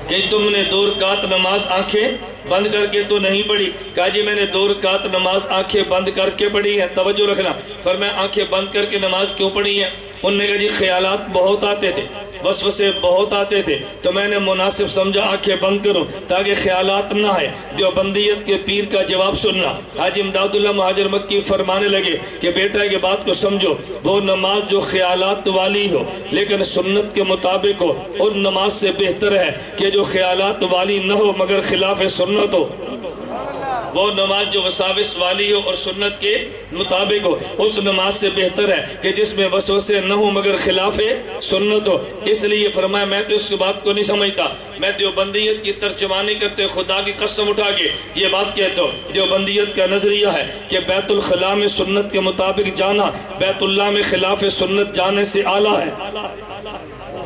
کہ تم نے 2 رکعت نماز آنکھیں بند کر کے تو نہیں پڑھی۔ کہا جی میں نے 2 رکعت نماز آنکھیں بند کر کے پڑھی ہے۔ توجہ رکھنا، فرمایا آنکھیں بند کر کے نماز کیوں پڑھی ہے؟ انہوں نے کہا جی خیالات بہت آتے تھے، وسوسے بہت آتے تھے، تو میں نے مناسب سمجھا آنکھیں بند کروں تاکہ خیالات نہ آئے۔ دیوبندیت کے پیر کا جواب سننا۔ حاجی امداد اللہ مہاجر مکی فرمانے لگے کہ بیٹا یہ بات کو سمجھو، وہ نماز جو خیالات والی ہو لیکن سنت کے مطابق ہو، ان نماز سے بہتر ہے کہ جو خیالات والی نہ ہو مگر خلاف سنت ہو۔ وہ نماز جو وساوس والی ہو اور سنت کے مطابق ہو، اس نماز سے بہتر ہے کہ جس میں وسوسے نہ ہو مگر خلاف سنت ہو۔ اس لیے فرمایا میں تو اس بات کو نہیں سمجھتا، میں دیوبندیت کی ترجمانی کرتے خدا کی قسم اٹھا کے یہ بات کہتا ہوں، دیوبندیت کا نظریہ ہے کہ بیت الخلاء میں سنت کے مطابق جانا بیت اللہ میں خلاف سنت جانے سے اعلیٰ ہے۔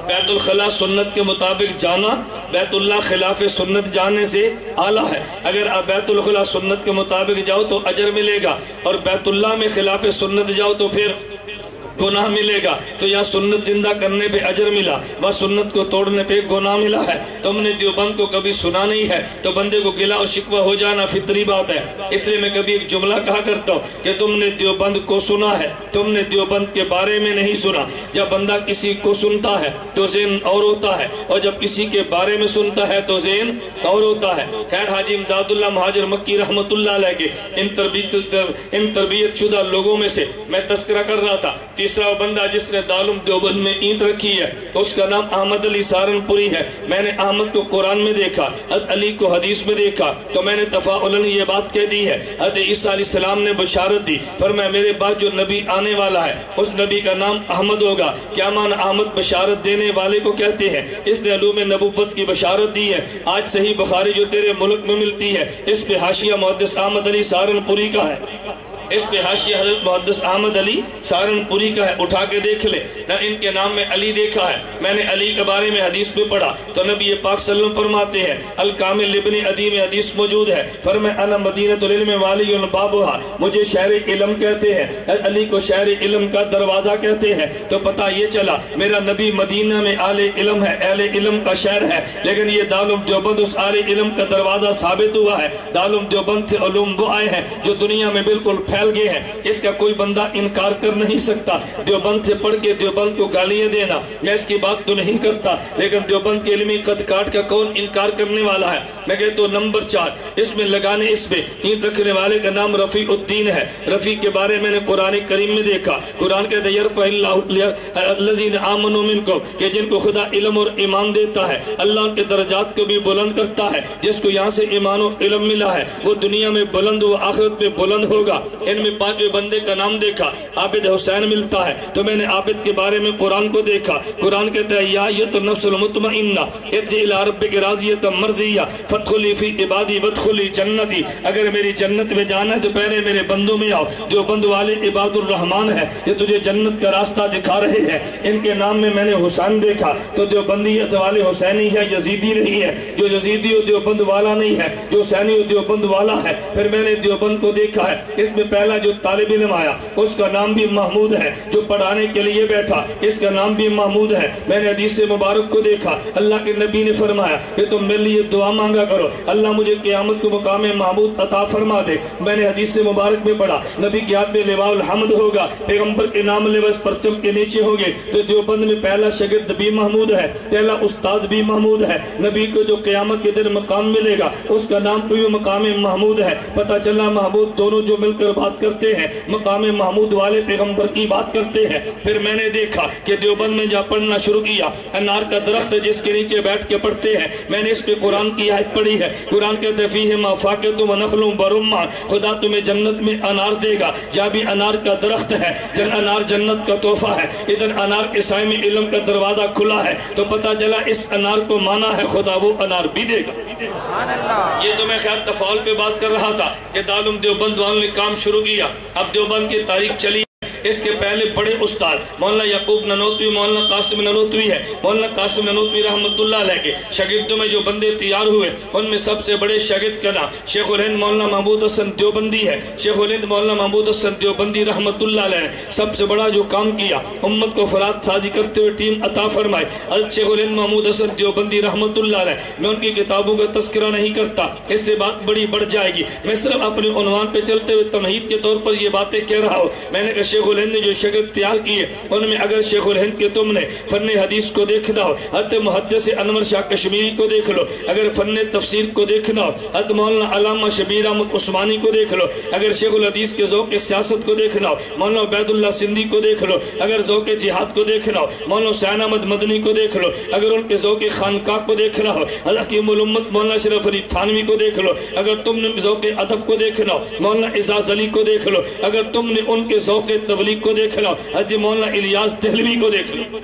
بیت الخلاء سنت کے مطابق جانا بیت اللہ خلاف سنت جانے سے اعلیٰ ہے۔ اگر آپ بیت الخلاء سنت کے مطابق جاؤ تو اجر ملے گا، اور بیت اللہ میں خلاف سنت جاؤ تو پھر گناہ ملے گا۔ تو یا سنت زندہ کرنے پہ اجر ملا و سنت کو توڑنے پہ گناہ ملا ہے۔ تم نے دیوبند کو کبھی سنا نہیں ہے تو بندے کو گلہ اور شکوہ ہو جانا فطری بات ہے۔ اس لیے میں کبھی ایک جملہ کہا کرتا ہوں کہ تم نے دیوبند کو سنا ہے، تم نے دیوبند کے بارے میں نہیں سنا۔ جب بندہ کسی کو سنتا ہے تو ذہن اور ہوتا ہے، اور جب کسی کے بارے میں سنتا ہے تو ذہن اور ہوتا ہے۔ خیر حاجی امداد اللہ مہاجر مکی رحمت اللہ علیہ کے ان تربیت شدہ لوگوں میں سے میں تذکرہ کر رہا تھا۔ تیسرا بندہ جس نے دارالعلوم دیوبند میں اینٹ رکھی ہے اس کا نام احمد علی سہارنپوری ہے۔ میں نے احمد کو قرآن میں دیکھا، حضرت علی کو حدیث میں دیکھا، تو میں نے تفاعلاً یہ بات کہہ دی ہے۔ حضرت عیسیٰ علیہ السلام نے بشارت دی، فرمایا میرے بعد جو نبی آنے والا ہے اس نبی کا نام احمد ہوگا۔ کیا معنی احمد بشارت دینے والے کو کہتے ہیں؟ اس نے علوم نبوت کی بشارت دی ہے۔ آج صحیح بخاری جو تیرے ملک میں ملتی ہے اس پہ حاشیہ محدث احمد علی سہارنپوری کا ہے، اس پہ حاشیہ حضرت محدث احمد علی سہارنپوری کا ہے، اٹھا کے دیکھ لے نہ ان کے نام میں علی دیکھا ہے۔ میں نے علی کے بارے میں حدیث میں پڑھا تو نبی پاک صلی اللہ علیہ وسلم فرماتے ہیں الکامل ابن عدی میں حدیث موجود ہے، فرمایا انا مدینۃ العلم والی بابھا، مجھے شہر علم کہتے ہیں، علی کو شہر علم کا دروازہ کہتے ہیں۔ تو پتہ یہ چلا میرا نبی مدینہ میں اہل علم ہے، اہل علم کا شہر ہے، لیکن یہ دارالعلوم دیوبند اس اہل علم کا دروازہ ثابت ہوا ہے۔ دارالعلوم دیوبند سے علوم وہ آئے ہیں جو دنیا میں بالکل پھیل گئے ہیں، اس کا کوئی بندہ انکار کر نہیں سکتا۔ دیوبند سے پڑھ کے دیوبند کو گالیاں دینا میں اس کی بات تو نہیں کرتا، لیکن دیوبند کے علمی قد کاٹ کا کون انکار کرنے والا ہے؟ میں کہتا ہوں نمبر 4 اس میں لگانے، اس پہ اینٹ رکھنے والے کا نام رفیع الدین ہے۔ رفیع کے بارے میں نے قرآن کریم میں دیکھا، قرآن کہتا ہے یرفع اللہ الذین آمنوا منکم، کہ جن کو خدا علم اور ایمان دیتا ہے اللہ ان کے درجات کو بھی بلند کرتا ہے۔ جس کو یہاں سے ایمان و علم ملا ہے وہ دنیا میں بلند ہو، آخرت میں بلند ہوگا۔ ان میں 5ویں بندے کا نام دیکھا، عابد حسین ملتا ہے، تو میں نے عابد کے بارے میں قرآن کو دیکھا۔ قرآن کہتا ہے یا ایت النفس المطمئنہ ارجعی الی ربک راضیۃ مرضیہ فادخلی فی عبادی وادخلی جنتی، اگر میری جنت میں جانا ہے تو پہلے میرے بندوں میں آؤ۔ جو بند والے عباد الرحمن ہے یہ تجھے جنت کا راستہ دکھا رہے ہیں۔ ان کے نام میں نے حسین دیکھا تو دیوبندیت والے حسینی ہے، یزیدی نہیں ہے۔ جو یزیدی ہو دیوبند والا نہیں ہے، جو حسینی ہو دیوبند والا ہے۔ پھر میں نے دیوبند کو دیکھا ہے، اس میں پہلا جو طالب علم آیا اس کا نام بھی محمود ہے، جو پڑھانے کے لیے بیٹھا اس کا نام بھی محمود ہے۔ میں نے حدیث مبارک کو دیکھا، اللہ کے نبی نے فرمایا کہ تم میرے لیے دعا مانگا کرو، اللہ مجھے قیامت کو مقام محمود عطا فرما دے۔ میں نے حدیث مبارک میں پڑھا نبی کی ہاتھ میں لواء الحمد ہوگا، پیغمبر کے نام لباس پرچم کے نیچے ہوگے، تو دیوبند میں پہلا شاگرد بھی محمود ہے، پہلا استاد بھی محمود ہے۔ نبی کو جو قیامت کے دن مقام ملے گا اس کا نام بھی مقام محمود ہے۔ پتہ چلا محمود دونوں جو مل کر بات کرتے ہیں، مقام محمود والے پیغمبر کی بات کرتے ہیں۔ پھر میں نے دیکھا کہ دیوبند میں جا پڑھنا شروع کیا، انار کا درخت جس کے نیچے بیٹھ کے پڑھتے ہیں، میں نے اس پہ قرآن کی آیت پڑھی ہے۔ قرآن کہتے ہیں فیہما فاکہۃ ونخل برمان، خدا تمہیں جنت میں انار دے گا، جہاں بھی انار کا درخت ہے، جن انار جنت کا تحفہ ہے، ادھر انار کے سائے میں علم کا دروازہ کھلا ہے، تو پتہ چلا اس انار کو مانا ہے خدا وہ انار بھی دے گا۔ یہ تو میں خیال تفاعل پہ بات کر رہا تھا کہ دارالعلوم دیوبند والوں نے کام شروع کیا۔ اب دیوبند کی تاریخ چلی، اس کے پہلے بڑے استاد مولانا یعقوب ننوتوی، مولانا قاسم ننوتوی ہے۔ مولانا قاسم ننوتوی رحمۃ اللہ علیہ کے شاگردوں میں جو بندے تیار ہوئے ان میں سب سے بڑے شاگرد کا نام شیخ الہند مولانا محمود حسن دیوبندی ہے۔ شیخ الہند مولانا محمود حسن دیوبندی رحمۃ اللہ علیہ نے سب سے بڑا جو کام کیا، امت کو فراد سازی کرتے ہوئے ٹیم عطا فرمائی، شیخ الہند محمود حسن دیوبندی رحمۃ اللہ علیہ۔ میں ان کی کتابوں کا تذکرہ نہیں کرتا، اس سے بات بڑی بڑھ جائے گی، میں صرف اپنے عنوان پہ چلتے ہوئے تمہید کے طور پر یہ باتیں کہہ رہا ہوں۔ میں نے کہا شیخ الہند نے جو شاگرد تیار کیے ان میں اگر شیخ الہند کے تم نے فن حدیث کو دیکھنا ہو، حضرت محدث انور شاہ کشمیری کو دیکھ لو، اگر فن تفسیر کو دیکھنا ہو حضرت مولانا علامہ شبیر احمد عثمانی کو دیکھ لو، اگر شیخ الحدیث کے ذوق سیاست کو دیکھنا ہو مولانا عبید اللہ سندھی کو دیکھ لو، اگر ذوق جہاد کو دیکھنا ہو مولانا حسین احمد مدنی کو دیکھ لو، اگر ان کے ذوق خانقاہ کو دیکھنا ہو حضرت حکیم الامت مولانا اشرف علی تھانوی کو دیکھ لو، اگر تم نے ذوق ادب کو دیکھنا ہو مولانا اعزاز علی کو دیکھ لو، اگر تم نے ان کے ذوق تبلیغ کو دیکھنا ہو حضرت مولانا الیاس دہلوی کو دیکھ لو۔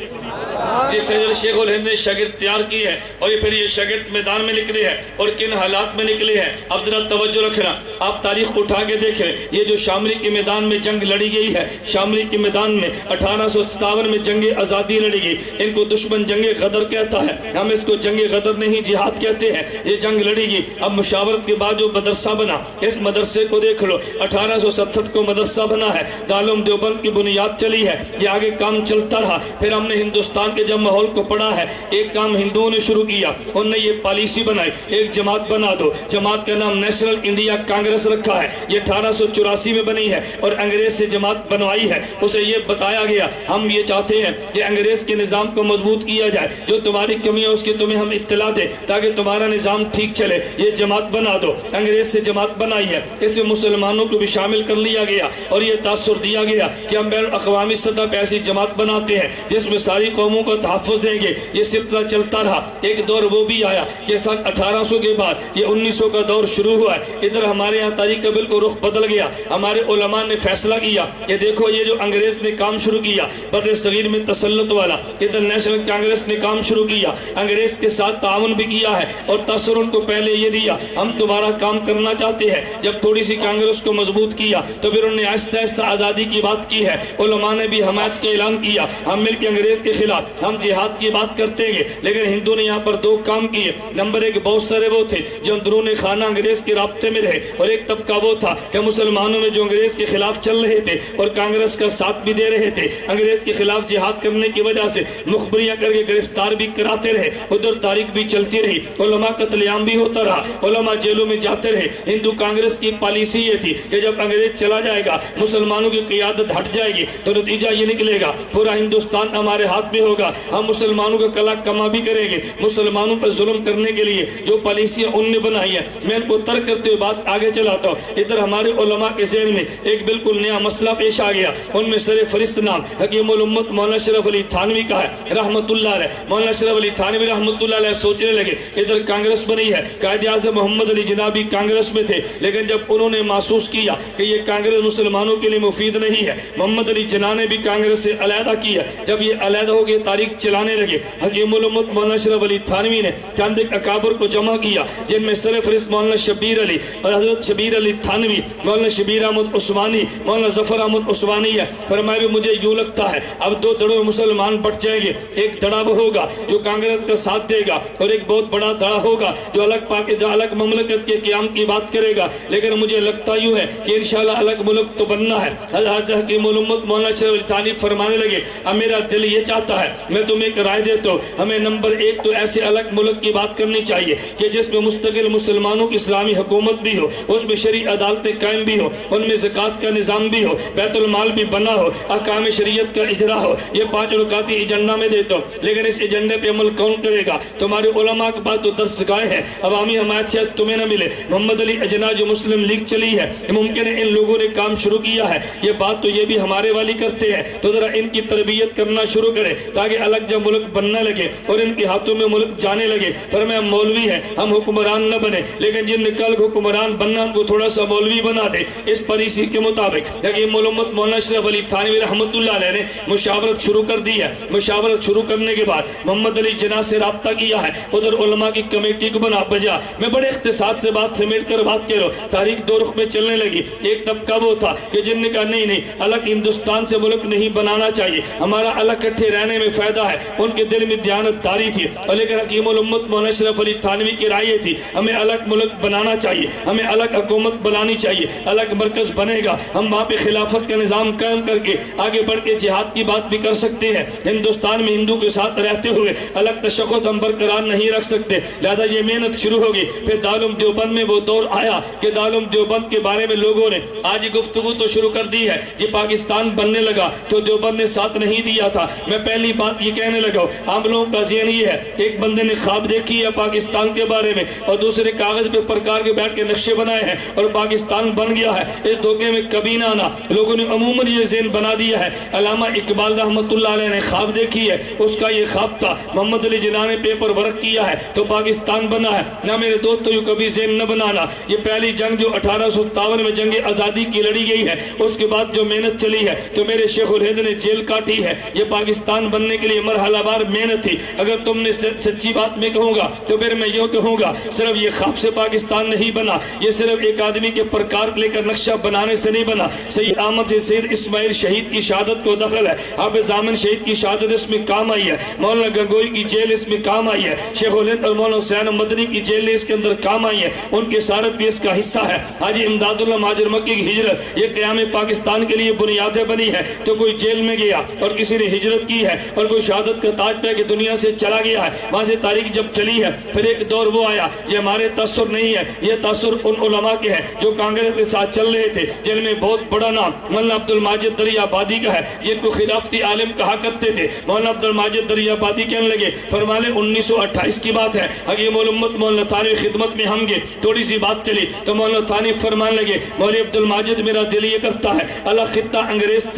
جس سے شیخ الہند نے شاگرد تیار کی ہے، اور یہ پھر یہ شاگرد میدان میں نکلے ہیں اور کن حالات میں نکلے ہیں۔ اب ذرا توجہ رکھنا، آپ تاریخ اٹھا کے دیکھیں، یہ جو شاملی کے میدان میں جنگ لڑی گئی ہے، شاملی کے میدان میں 1857 میں جنگ آزادی لڑی گئی، ان کو دشمن جنگ غدر کہتا ہے، ہم اس کو جنگ غدر نہیں جہاد کہتے ہیں۔ یہ جنگ لڑی گئی، اب مشاورت کے بعد جو مدرسہ بنا، اس مدرسے کو دیکھ لو، 1867 کو مدرسہ بنا ہے، دارالعلوم دیوبند کی بنیاد چلی ہے، یہ آگے کام چلتا رہا۔ پھر ہم نے ہندوستان کے جب ماحول کو پڑھا ہے، ایک کام ہندوؤں نے شروع کیا، انہوں نے یہ پالیسی بنائی ایک جماعت بنا دو، جماعت کا نام نیشنل انڈیا کانگریس رکھا ہے، یہ 1884 میں بنی ہے اور انگریز سے جماعت بنوائی ہے۔ اسے یہ بتایا گیا ہم یہ چاہتے ہیں کہ انگریز کے نظام کو مضبوط کیا جائے، جو تمہاری کمی ہے اس کی تمہیں ہم اطلاع دیں تاکہ تمہارا نظام ٹھیک چلے، یہ جماعت بنا دو۔ انگریز سے جماعت بنائی ہے، اس میں مسلمانوں کو بھی شامل کر لیا گیا اور یہ تاثر دیا گیا کہ ہم بین الاقوامی سطح پہ ایسی جماعت بناتے ہیں جس میں ساری قوموں کو تحفظ دیں گے۔ یہ سلسلہ چلتا رہا، ایک دور وہ بھی آیا کہ سن 1800 کے بعد یہ 1900 کا دور شروع ہوا ہے۔ ادھر ہمارے یہاں تاریخ کا بالکل رخ بدل گیا، ہمارے علماء نے فیصلہ کیا کہ دیکھو یہ جو انگریز نے کام شروع کیا بر صغیر میں تسلط والا، ادھر نیشنل کانگریس نے کام شروع کیا، انگریز کے ساتھ تعاون بھی کیا ہے اور تاثر ان کو پہلے یہ دیا ہم تمہارا کام کرنا چاہتے ہیں۔ جب تھوڑی سی کانگریس کو مضبوط کیا تو پھر انہوں نے آہستہ آہستہ آزادی کی بات کی ہے، علماء نے بھی حمایت کا اعلان کیا، ہم مل کے انگریز کے خلاف ہم جہاد کی بات کرتے ہیں۔ لیکن ہندو نے یہاں پر دو کام کیے، نمبر ایک بہت سارے وہ تھے جو اندرون خانہ انگریز کے رابطے میں رہے، اور ایک طبقہ وہ تھا کہ مسلمانوں میں جو انگریز کے خلاف چل رہے تھے اور کانگریس کا ساتھ بھی دے رہے تھے، انگریز کے خلاف جہاد کرنے کی وجہ سے مخبریاں کر کے گرفتار بھی کراتے رہے، ادھر تاریخ بھی چلتی رہی، علماء قتل عام بھی ہوتا رہا، علماء جیلوں میں جاتے رہے۔ ہندو کانگریس کی پالیسی یہ تھی کہ جب انگریز چلا جائے گا، مسلمانوں کی قیادت ہٹ جائے گی تو نتیجہ یہ نکلے گا پورا ہندوستان ہمارے ہاتھ میں ہوگا، ہم مسلمانوں کا کلا کما بھی کریں گے۔ مسلمانوں پر ظلم کرنے کے لیے جو پالیسیاں ان نے بنائی ہیں، میں ان کو ترک کرتے ہوئے بات آگے چلاتا ہوں۔ ادھر ہمارے علماء کے ذہن میں ایک بالکل نیا مسئلہ پیش آ گیا، ان میں سر فہرست نام حکیم الامت مولانا اشرف علی تھانوی کا ہے رحمت اللہ علیہ۔ مولانا اشرف علی تھانوی رحمت اللہ علیہ سوچنے لگے ادھر کانگریس بنی ہے، قائد اعظم محمد علی جنابی کانگریس میں تھے، لیکن جب انہوں نے محسوس کیا کہ یہ کانگریس مسلمانوں کے لیے مفید نہیں ہے، محمد علی جناح نے بھی کانگریس سے علیحدہ کیا. جب یہ علیحدہ ہو گئے تاریخ چلانے لگے. حکیم الامت مولانا اشرف علی تھانوی نے چند ایک اکابر کو جمع کیا جن میں سرفرست مولانا شبیر علی اور حضرت شبیر علی تھانوی، مولانا شبیر احمد عثمانی، مولانا ظفر احمد عثمانی ہے. فرمایا بھی مجھے یوں لگتا ہے اب دو دڑوں میں مسلمان بٹ جائیں گے. ایک دڑا وہ ہوگا جو کانگریس کا ساتھ دے گا اور ایک بہت بڑا دڑا ہوگا جو الگ مملکت کے قیام کی بات کرے گا. لیکن مجھے لگتا یوں ہے کہ انشاءاللہ الگ ملک تو بننا ہے. حضرت حکیم الامت مولانا اشرف علی تھانوی فرمانے لگے اب میرا دل یہ چاہتا ہے میں تمہیں ایک رائے دیتا ہوں، ہمیں نمبر ایک تو ایسے الگ ملک کی بات کرنی چاہیے کہ جس میں مستقل مسلمانوں کی اسلامی حکومت بھی ہو، اس میں شرعی عدالتیں قائم بھی ہو، ان میں زکوٰۃ کا نظام بھی ہو، بیت المال بھی بنا ہو، احکام شریعت کا اجرا ہو. یہ 5 رکعتی ایجنڈا میں دیتا ہوں. لیکن اس ایجنڈے پہ عمل کون کرے گا؟ تمہارے علماء کے بعد تو درس گاہ ہے، عوامی حمایت سے تمہیں نہ ملے. محمد علی اجناح جو مسلم لیگ چلی ہے یہ ممکن ہے ان لوگوں نے کام شروع کیا ہے. یہ بات تو یہ بھی ہمارے والی کرتے ہیں تو ذرا ان کی تربیت کرنا شروع کرے تاکہ الگ جب ملک بننا لگے اور ان کے ہاتھوں میں ملک جانے لگے. فرمایا ہم مولوی ہیں، ہم حکمران نہ بنے، لیکن جن نے کل حکمران بننا ان کو تھوڑا سا مولوی بنا دے. اس پالیسی کے مطابق حکیم الامت مولانا اشرف علی تھانوی رحمۃ اللہ علیہ نے مشاورت شروع کر دی ہے. مشاورت شروع کرنے کے بعد محمد علی جناح سے رابطہ کیا ہے، ادھر علماء کی کمیٹی کو بجا. میں بڑے اختصار سے بات سمیٹ کر بات کروں. تاریخ دو رخ میں چلنے لگی. ایک طبقہ وہ تھا کہ جن نے کہا نہیں الگ ہندوستان سے ملک نہیں بنانا چاہیے، ہمارا الگ کٹھے رہنے میں فائدہ ہے. ان کے دل میں دیانت داری تھی. لیکن حکیم الامت مولانا اشرف علی تھانوی کی رائے تھی ہمیں الگ ملک بنانا چاہیے، ہمیں الگ حکومت بنانی چاہیے، الگ مرکز بنے گا، ہم وہاں پہ خلافت کا نظام قائم کر کے آگے بڑھ کے جہاد کی بات بھی کر سکتے ہیں. ہندوستان میں ہندو کے ساتھ رہتے ہوئے الگ تشخص ہم برقرار نہیں رکھ سکتے. لہذا یہ محنت شروع ہوگی. پھر دارالعلوم دیوبند میں وہ دور آیا کہ دارالعلوم دیوبند کے بارے میں لوگوں نے آج گفتگو تو شروع کر دی ہے. یہ پاکستان بننے لگا تو دیوبند نے ساتھ نہیں دیا تھا. میں پہلی بات یہ کہنے لگا عام لوگوں کا ذہن یہ ہے ایک بندے نے خواب دیکھی ہے پاکستان کے بارے میں اور دوسرے کاغذ پہ پرکار کے بیٹھ کے نقشے بنائے ہیں اور پاکستان بن گیا ہے. اس دھوکے میں کبھی نہ آنا. لوگوں نے عموماً یہ ذہن بنا دیا ہے. علامہ اقبال رحمۃ اللہ علیہ نے خواب دیکھی ہے، اس کا یہ خواب تھا. محمد علی جناح نے پیپر ورک کیا ہے تو پاکستان بنا ہے. نہ میرے دوستو یہ کبھی ذہن نہ بنانا. یہ پہلی جنگ جو 1857 میں جنگ آزادی کی لڑی گئی ہے اس کے بعد جو محنت چلی ہے تو میرے شیخ الہند نے جیل کاٹی ہے. یہ پاکستان بننے کے لیے مرحلہ وار محنت تھی. اگر تم نے سچی بات میں کہوں گا تو پھر میں یہ کہوں گا صرف یہ خواب سے پاکستان نہیں بنا، یہ صرف ایک آدمی کے پرکار لے کر نقشہ بنانے سے نہیں بنا. سید احمد سے سید اسماعیل شہید کی شہادت کو دخل ہے. حافظ زامن شہید کی شہادت اس میں کام آئی ہے. مولانا گنگوئی کی جیل اس میں کام آئی ہے. شیخ الہند اور مولانا حسین مدنی کی جیل اس کے اندر کام آئی ہے. ان کی سارت بھی اس کا حصہ ہے. حاجی امداد اللہ مہاجر مکی کی ہجرت یہ قیام پاکستان کے لیے بنیادیں بنی ہے. تو کوئی جیل میں گیا اور کسی نے ہجرت کی ہے اور کوئی شہادت کا تاج پہ کہ دنیا سے چلا گیا ہے، وہاں سے تاریخ جب چلی ہے. پھر ایک دور وہ آیا، یہ ہمارے تاثر نہیں ہے، یہ تاثر ان علماء کے ہے جو کانگریس کے ساتھ چل رہے تھے جن میں بہت بڑا نام مولانا عبد الماجد دریا آبادی کا ہے جن کو خلافتی عالم کہا کرتے تھے. مولانا عبد الماجد دریا آبادی کہنے لگے فرمانے 1928 کی بات ہے. حکیم الامت مولانا تھانوی خدمت میں ہم گے، تھوڑی سی بات چلی تو مولانا تھانوی فرمان لگے مولوی عبد الماجد میرا دل یہ کرتا ہے الگ خطہ انگریز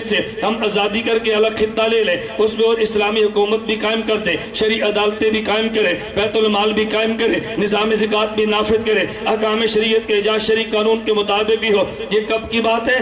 سے ہم آزادی کر کے الگ خطہ لے لیں، اس میں اور اسلامی حکومت بھی قائم کر دیں، شرعی عدالتیں بھی قائم کریں، بیت المال بھی قائم کریں، نظام زکوٰۃ بھی نافذ کریں، احکام شریعت کے اجاز شرعی قانون کے مطابق بھی ہو. یہ کب کی بات ہے؟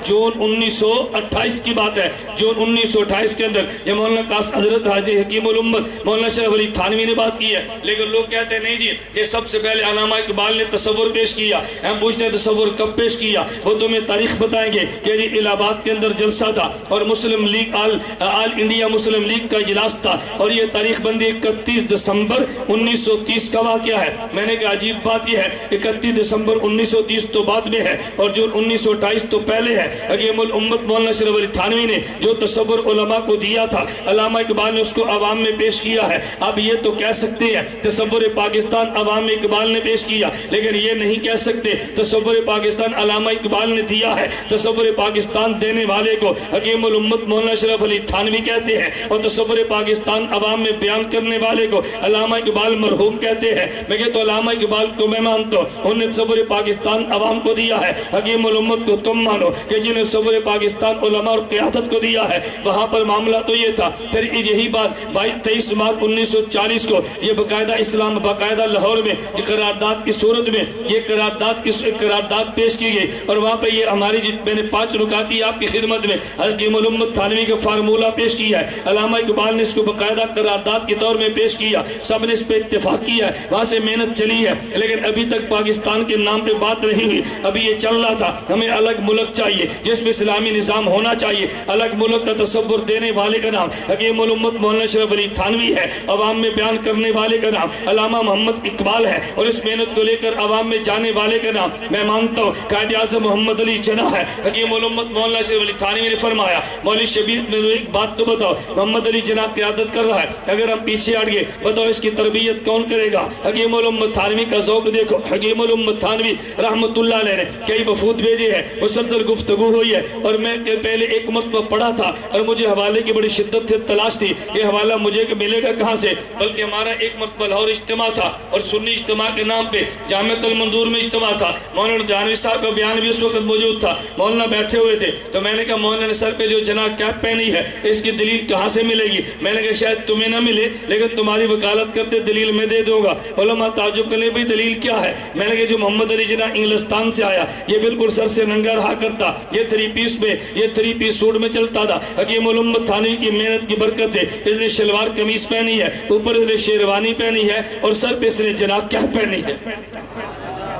جون 1928 کی بات ہے. جون 1928 کے اندر یہ مولانا حضرت حاجی حکیم الامت مولانا اشرف علی تھانوی نے بات کی ہے. لیکن لوگ کہتے ہیں نہیں جی یہ سب سے پہلے علامہ اقبال نے تصور پیش کیا. ہم پوچھتے ہیں تصور کب پیش کیا؟ وہ تمہیں تاریخ بتائیں گے کہ جی الہ آباد کے اندر جلسہ تھا اور مسلم لیگ آل انڈیا مسلم لیگ کا اجلاس تھا اور یہ تاریخ بندی 31 دسمبر 1930 کا واقعہ ہے. میں نے کہا عجیب بات یہ ہے 31 دسمبر 1930 تو بعد میں ہے اور جون 1928 تو پہلے ہے. حکیم الامت مولانا اشرف علی تھانوی نے جو تصور علماء کو دیا تھا علامہ اقبال نے اس کو عوام میں پیش کیا ہے. اب یہ تو کہہ سکتے ہیں تصور پاکستان عوام میں اقبال نے پیش کیا، لیکن یہ نہیں کہہ سکتے تصور پاکستان علامہ اقبال نے دیا ہے. تصور پاکستان دینے والے کو حکیم الامت مولانا اشرف علی تھانوی کہتے ہیں اور تصور پاکستان عوام میں بیان کرنے والے کو علامہ اقبال مرحوم کہتے ہیں. میں کہتا ہوں علامہ اقبال کو میں مانتا ہوں، انہوں نے تصور پاکستان عوام کو دیا ہے. حکیم الامت کو تم مانو کہ جنہیں تصور پاکستان علماء اور قیادت کو دیا ہے. وہاں پر معاملہ تو یہ تھا. پھر یہی بات 23 مارچ 1940 کو یہ باقاعدہ لاہور میں قرارداد کی صورت میں یہ قرارداد پیش کی گئی اور وہاں پہ یہ ہماری میں نے 5 رکاتی آپ کی خدمت میں حکیم الامت تھانوی کا فارمولہ پیش کیا ہے، علامہ اقبال نے اس کو باقاعدہ قرارداد کے طور میں پیش کیا، سب نے اس پہ اتفاق کیا ہے، وہاں سے محنت چلی ہے، لیکن ابھی تک پاکستان کے نام پہ بات نہیں ہوئی۔ ابھی یہ چل رہا تھا ہمیں الگ ملک چاہیے جس میں اسلامی نظام ہونا چاہیے، الگ ملک کا تصور دینے والے کا نام حکیم الامت مولانا اشرف علی تھانوی ہے، عوام میں بیان کرنے والے کا نام علامہ محمد اقبال ہے، اور اس محنت کو لے کر عوام میں جانے والے کا نام میں مانتا ہوں قائد اعظم محمد علی جناح ہے۔ حکیم الامت مولانا اشرف علی تھانوی نے فرمایا، مولوی شبیر میں ایک بات تو بتاؤ، محمد علی جناح قیادت کر رہا ہے، اگر ہم پیچھے ہٹ گئے بتاؤ اس کی تربیت کون کرے گا؟ حکیم الامت تھانوی کا ذوق دیکھو۔ حکیم الامت تھانوی رحمت اللہ علیہ نے کئی وفود بھیجے ہیں، مسلسل گفتگو ہوئی ہے، اور میں پہلے ایک مرتبہ پڑھا تھا اور مجھے حوالے کی بڑی شدت سے تلاش تھی، یہ حوالہ مجھے ملے گا کہاں سے؟ بلکہ ہمارا ایک مرتبہ لاہور اجتماع تھا، اور سنی اجتماع کے نام پہ جامعۃ المنظور میں اجتماع تھا، مولانا جانوی صاحب کا بیان بھی اس وقت موجود تھا، مولانا بیٹھے ہوئے تھے، تو میں نے کہا مولانا نے سر پہ جو جناح کیپ پہنی ہے اس کی دلیل کہاں سے ملے گی؟ میں نے کہا شاید تمہیں نہ ملے لیکن تمہاری وکالت کرتے دلیل میں دے دوں گا۔ علماء تعجب کرنے بھی دلیل کیا ہے؟ میں نے کہا جو محمد علی جناح انگلستان سے آیا یہ بالکل سر سے ننگا رہا کرتا، یہ 3 پیس میں یہ 3 پیس سوٹ میں چلتا تھا، حکیم الامت تھانوی کی محنت کی برکت ہے، اس نے شلوار قمیص پہنی ہے، اوپر اس نے شیروانی پہنی ہے، اور سر پہ اس نے جناب کیا پہنی ہے؟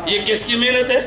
یہ کس کی محنت ہے؟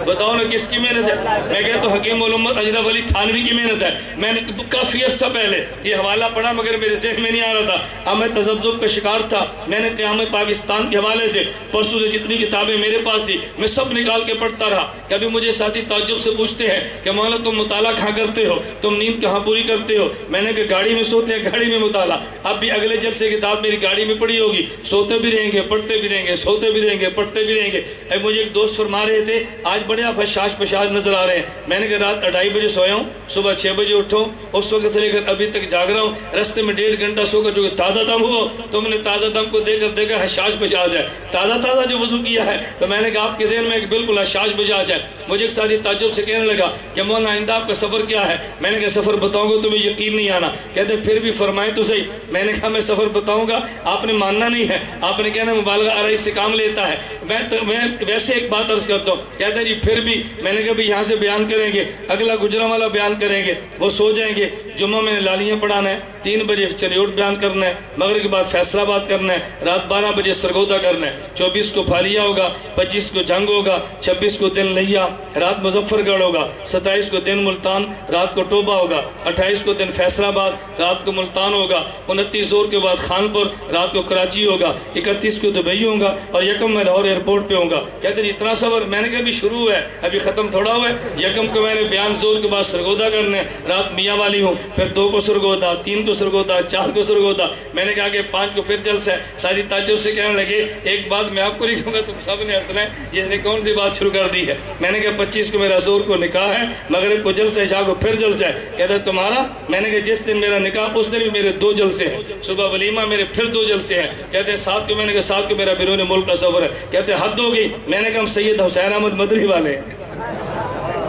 بتاؤ نا کس کی محنت ہے؟ میں کہتا ہوں حکیم الامت اشرف علی تھانوی کی محنت ہے۔ میں نے کافی عرصہ پہلے یہ حوالہ پڑھا مگر میرے ذہن میں نہیں آ رہا تھا، اب میں تذبذب کا شکار تھا، میں نے قیامت پاکستان کے حوالے سے پرسوں سے جتنی کتابیں میرے پاس تھی میں سب نکال کے پڑھتا رہا۔ کبھی مجھے ساتھی تعجب سے پوچھتے ہیں کہ مولانا تم مطالعہ کہاں کرتے ہو، تم نیند کہاں پوری کرتے ہو؟ میں نے کہا گاڑی میں سوتے ہیں، گاڑی میں مطالعہ۔ اب بھی اگلے جلسے کتاب میری گاڑی میں پڑھی ہوگی، سوتے بھی رہیں گے پڑھتے بھی رہیں گے، سوتے بھی رہیں گے پڑھتے بھی رہیں گے۔ مجھے ایک دوست فرما رہے تھے آج بڑے آپ حشاش پشاش نظر آ رہے ہیں، میں نے کہا رات 2:30 بجے سویا ہوں، صبح 6 بجے اٹھوں، اس وقت سے لے کر ابھی تک جاگ رہا ہوں، رستے میں 1.5 گھنٹہ سو کر جو کہ تازہ دم ہوا تو میں نے تازہ دم کو دے کر دیکھا حشاش بجاج ہے، تازہ جو وضو کیا ہے، تو میں نے کہا آپ کے ذہن میں بالکل حشاش بجاج ہے۔ مجھے ایک ساتھی تعجب سے کہنے لگا کہ مولانا آئندہ آپ کا سفر کیا ہے؟ میں نے کہا سفر بتاؤں گا تمہیں یقین نہیں آنا، کہتے پھر بھی فرمائیں تو صحیح۔ میں نے کہا میں سفر بتاؤں گا، آپ نے ماننا نہیں ہے، آپ نے کہنا مبالغہ آرائی سے کام لیتا ہے۔ میں ویسے ایک بات عرض کرتا ہوں، کہتے ہیں جی پھر بھی، میں نے کہا بھی یہاں سے بیان کریں گے، اگلا گجرانوالہ بیان کریں گے، وہ سو جائیں گے، جمعہ میں لالیاں پڑھانا ہے، 3 بجے چریوٹ بیان کرنا ہے، مغرب کے بعد فیصلہ باد کرنا ہے، رات 12 بجے سرگودا کرنا ہے، 24 کو پھالیہ ہوگا، 25 کو جنگ ہوگا، 26 کو دن لہیا، رات مظفر گڑھ ہوگا، 27 کو دن ملتان، رات کو ٹوبہ ہوگا، 28 کو دن فیصلہ آباد، رات کو ملتان ہوگا، 29 زور کے بعد خانپور، رات کو کراچی ہوگا، 31 کو دبئی ہوگا، اور یکم میں لاہور ایئرپورٹ پہ ہوں گا۔ کہتے ہیں اتنا سفر؟ میں نے کہا ابھی شروع ہے، ابھی ختم تھوڑا ہوا ہے۔ یکم کو میں نے بیان زور کے بعد سرگودا کرنا ہے، رات میاں والی ہوں، پھر 2 کو سرگودا، 3 کو سرگودا، 4 کو سرگودا، میں نے کہا کہ 5 کو پھر جلسہ ہے۔ ساتھی تعجب سے کہنے لگے ایک بات میں آپ کو نہیں کہوں گا، تم سب نے ہنسنا ہے، یہ نے کون سی بات شروع کر دی ہے؟ میں نے کہا 25 کو میرا زور کو نکاح ہے، مغرب کو جلسہ ہے، عشاء کو پھر جلسہ ہے۔ کہتا ہے تمہارا؟ میں نے کہا جس دن میرا نکاح اس دن بھی میرے 2 جلسے ہیں، صبح ولیمہ میرے پھر 2 جلسے ہیں۔ کہتے ہیں 7 کو، میں نے کہا 7 کو میرا بیرون ملک کا سفر ہے۔ کہتے ہیں حد ہو گئی، میں نے کہا ہم سید حسین احمد مدنی والے ہیں۔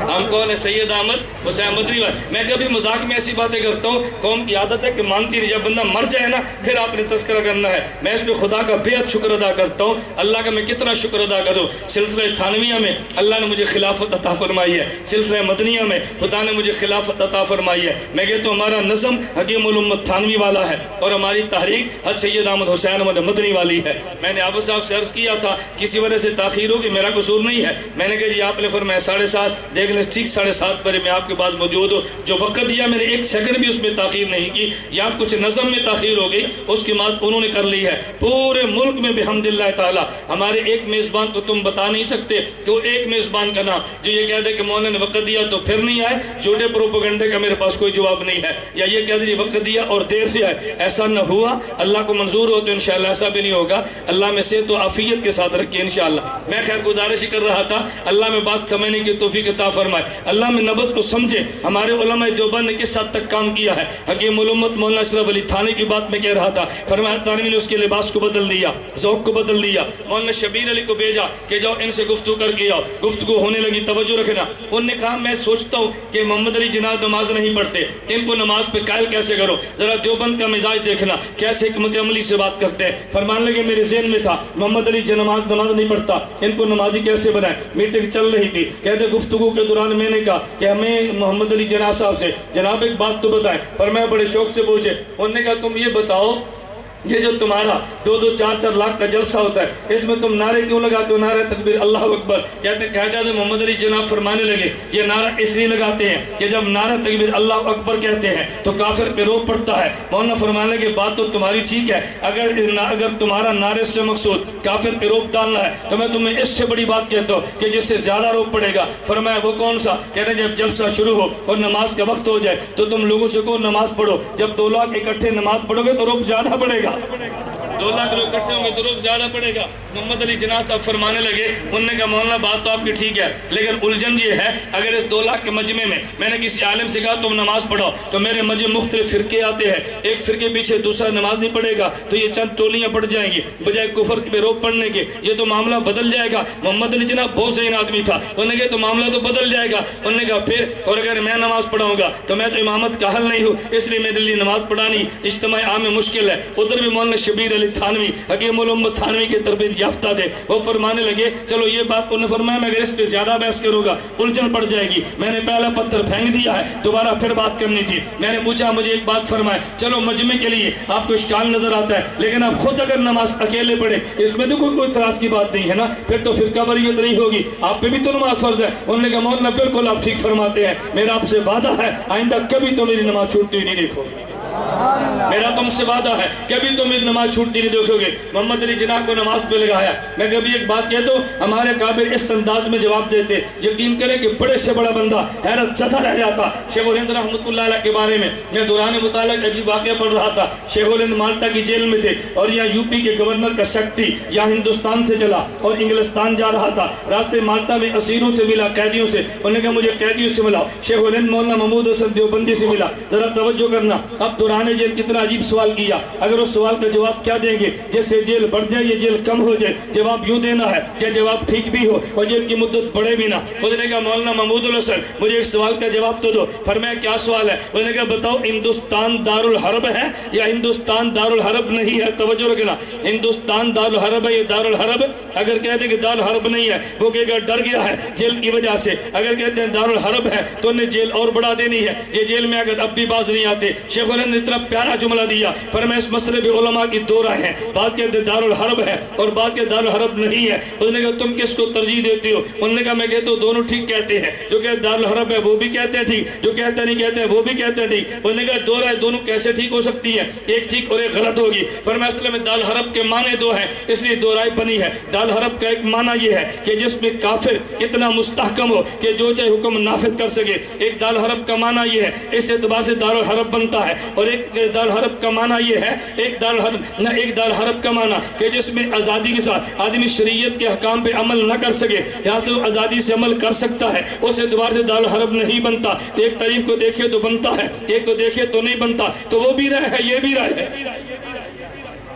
ہم کون ہے؟ سید احمد حسین مدنی والے۔ میں کبھی مذاق میں ایسی باتیں کرتا ہوں، قوم کی عادت ہے کہ مانتی نہیں، جب بندہ مر جائے نا پھر آپ نے تذکرہ کرنا ہے۔ میں اس پہ خدا کا بے حد شکر ادا کرتا ہوں، اللہ کا میں کتنا شکر ادا کروں۔ سلسلہ تھانویہ میں اللہ نے مجھے خلافت عطا فرمائی ہے، سلسلہ مدنیہ میں خدا نے مجھے خلافت عطا فرمائی ہے۔ میں کہتا ہوں ہمارا نظم حکیم الامت تھانوی والا ہے، اور ہماری تحریک حضرت سید احمد حسین احمد مدنی والی ہے۔ میں نے آپ صاحب سے عرض کیا تھا کسی وجہ سے تاخیر ہوگی، میرا قصور نہیں ہے۔ میں نے کہا جی آپ نے فرمایا 7:30، دیکھ لیں ٹھیک 7:30 پر میں آپ کے بعد موجود ہوں۔ جو وقت دیا میں نے 1 سیکنڈ بھی اس میں تاخیر نہیں کی، یا کچھ نظم میں تاخیر ہو گئی، اس کی بات انہوں نے کر لی ہے۔ پورے ملک میں بحمداللہ تعالی ہمارے ایک میزبان کو تم بتا نہیں سکتے کہ وہ ایک میزبان کا نام جو یہ کہہ دے کہ مولانا نے وقت دیا تو پھر نہیں آئے، جھوٹے پروپیگنڈے کا میرے پاس کوئی جواب نہیں ہے، یا یہ کہہ دے وقت دیا اور دیر سے آئے، ایسا نہ ہوا۔ اللہ کو منظور ہو تو انشاءاللہ ایسا بھی نہیں ہوگا۔ اللہ میں صحت و عافیت کے ساتھ رکھیے انشاءاللہ۔ میں خیر گزارش کر رہا تھا، اللہ میں بات سمجھنے کی توفیق عطا فرمائے، اللہ میں نبض کو سمجھے۔ ہمارے علماء دیوبند نے کس حد تک کام کیا ہے۔ حکیم الامت مولانا اشرف علی تھانوی کی بات میں کہہ رہا تھا، فرمایا تھانوی نے اس کے لباس کو بدل دیا، ذوق کو بدل دیا۔ مولانا شبیر علی کو بھیجا کہ جاؤ ان سے گفتگو کر کے آؤ، گفتگو ہونے لگی، توجہ رکھنا۔ انہوں نے کہا میں سوچتا ہوں کہ محمد علی جناح نماز نہیں پڑھتے، ان کو نماز پہ قائل کیسے کرو، ذرا دیوبند کا مزاج دیکھنا کیسے حکمت عملی سے بات کرتے ہیں۔ فرمانے لگے میرے ذہن میں تھا محمد علی نماز نہیں پڑھتا، ان کو نمازی کیسے بنائے۔ میٹنگ چل رہی تھی، کہتے گفتگو کے دوران میں نے کہا کہ ہمیں محمد علی جناح صاحب سے جناب ایک بات تو بتائیں، فرمایا بڑے شوق سے پوچھے، انہوں نے کہا تم یہ بتاؤ یہ جو تمہارا 2-2 4-4 لاکھ کا جلسہ ہوتا ہے اس میں تم نعرے کیوں لگاتے ہو؟ نعرہ تکبیر اللہ اکبر کہتے ہیں محمد علی جناح فرمانے لگے یہ نعرہ اس لیے لگاتے ہیں کہ جب نعرہ تکبیر اللہ اکبر کہتے ہیں تو کافر پہ روب پڑتا ہے۔ مولانا فرمانے لگے بات تو تمہاری ٹھیک ہے، اگر تمہارا نعرے سے مقصود کافر پہ روب ڈالنا ہے تو میں تمہیں اس سے بڑی بات کہتا ہوں کہ جس سے زیادہ روب پڑے گا۔ فرمایا وہ کون سا؟ کہہ رہے جب جلسہ شروع ہو اور نماز کا وقت ہو جائے تو تم لوگوں سے کہو نماز پڑھو، جب 2 لاکھ اکٹھے نماز پڑھو گے تو روب زیادہ پڑے گا، 2 لاکھ لوگ اکٹھے ہوں گے تو روب زیادہ پڑے گا۔ محمد علی جناح صاحب فرمانے لگے، انہوں نے کہا مولانا بات تو آپ کی ٹھیک ہے لیکن الجھن یہ ہے اگر اس 2 لاکھ کے مجمع میں نے کسی عالم سے کہا تم نماز پڑھو تو میرے مجمع مختلف فرقے آتے ہیں، ایک فرقے پیچھے دوسرا نماز نہیں پڑھے گا تو یہ چند ٹولیاں پڑ جائیں گی بجائے کفر پہ روب پڑھنے کے، یہ تو معاملہ بدل جائے گا۔ محمد علی جناح بہت ذہین آدمی تھا، انہوں نے کہا تو معاملہ تو بدل جائے گا۔ انہوں نے کہا پھر اور اگر میں نماز پڑھاؤں گا تو میں تو امامت کا حل نہیں ہوں، اس لیے میرے لیے نماز پڑھانی اجتماع عام میں مشکل ہے۔ ادھر بھی مولانا شبیر علی تھانوی حکیم الامت تھانوی کے تربیت یافتہ تھے، وہ فرمانے لگے چلو یہ بات انہوں نے فرمایا میں اگر اس پہ زیادہ بحث کروں گا الجھن پڑ جائے گی، میں نے پہلا پتھر پھینک دیا ہے، دوبارہ پھر بات کرنی تھی۔ میں نے پوچھا مجھے ایک بات فرمائے، چلو مجمع کے لیے آپ کو اشکال نظر آتا ہے لیکن آپ خود اگر نماز اکیلے پڑھے اس میں تو کوئی اعتراض کی بات نہیں ہے نا، پھر تو فرقہ واریت نہیں ہوگی، آپ پہ بھی تو نماز فرض ہے۔ انہوں نے کہا مولانا بالکل آپ ٹھیک فرماتے ہیں، میرا آپ سے وعدہ ہے آئندہ کبھی تو میری نماز چھوٹتی ہوئی نہیں دیکھو گے، میرا تم سے وعدہ ہے کبھی تم میری نماز چھوٹتی نہیں دیکھو گے۔ محمد علی جناح کو نماز پہ لگایا۔ میں کبھی ایک بات کہتا ہوں ہمارے قابل اس انداز میں جواب دیتے، یقین کریں کہ بڑے سے بڑا بندہ حیرت زدہ رہ جاتا۔ شیخ الہند رحمۃ اللہ علیہ کے بارے میں دوران مطالعہ عجیب واقعہ پڑھ رہا تھا۔ شیخ الہند مالٹا کی جیل میں تھے اور یہاں یو پی کے گورنر کا شک تھی، یہاں ہندوستان سے چلا اور انگلستان جا رہا تھا، راستے مالٹا میں اسیروں سے ملا، قیدیوں سے۔ انہوں نے کہا مجھے قیدیوں سے ملا۔ شیخ الہند مولانا محمود حسن دیوبندی سے ملا۔ ذرا توجہ کرنا، اب دوران جیل کتنا عجیب سوال کیا، اگر اس سوال کا جواب کیا دیں گے؟ جیسے جیل بڑھ جائے یا جیل کم ہو جائے، جواب یوں دینا ہے کہ جواب ٹھیک بھی ہو اور جیل کی مدت بڑھے بھی نہ۔ اس نے کہا مولانا محمود الحسن مجھے ایک سوال کا جواب تو دو۔ فرمایا کیا سوال ہے؟ اس نے کہا بتاؤ ہندوستان دارالحرب ہے یا ہندوستان دارالحرب نہیں ہے؟ توجہ رکھنا، ہندوستان دارالحرب ہے یا دارالحرب؟ اگر کہتے کہ دارالحرب نہیں ہے وہ کہے گا ڈر گیا ہے جیل کی وجہ سے، اگر کہتے ہیں دارالحرب ہے تو انہیں جیل اور بڑھا دینی ہے، یہ جیل میں اگر اب بھی باز نہیں آتے۔ شیخ الہند نے اتنا پیارا جملہ دیا، فرمایا اس مسئلے پہ علماء کی 2 رائے ہیں، بات کہتے ہیں دارالحرب ہے اور بات کہتے دارالحرب نہیں ہے۔ اس نے کہا تم کس کو ترجیح دیتے ہو؟ انہوں نے کہا میں کہتا ہوں دونوں ٹھیک کہتے ہیں، جو کہتے دارالحرب ہے وہ بھی کہتے ہیں ٹھیک، جو کہتے نہیں کہتے ہیں وہ بھی کہتے ہیں ٹھیک۔ انہوں نے کہا 2 رائے دونوں کیسے ٹھیک ہو سکتی ہے؟ ایک ٹھیک اور ایک غلط ہوگی۔ فرمایا اصل میں دارالحرب کے معنی 2 ہیں اس لیے 2 رائے بنی ہے۔ دارالحرب کا ایک معنی یہ ہے کہ جس میں کافر اتنا مستحکم ہو کہ جو چاہے حکم نافذ کر سکے، ایک دارالحرب کا معنی یہ ہے، اس اعتبار سے دارالحرب بنتا ہے، اور ایک دارالحرب کا معنی یہ ہے ایک دارالحرب کا معنی کہ جس میں آزادی کے ساتھ آدمی شریعت کے احکام پہ عمل نہ کر سکے، یہاں سے وہ آزادی سے عمل کر سکتا ہے، اس اعتبار سے دارالحرب نہیں بنتا۔ ایک تعریف کو دیکھے تو بنتا ہے، ایک کو دیکھے تو نہیں بنتا، تو وہ بھی رائے ہے یہ بھی رائے ہے،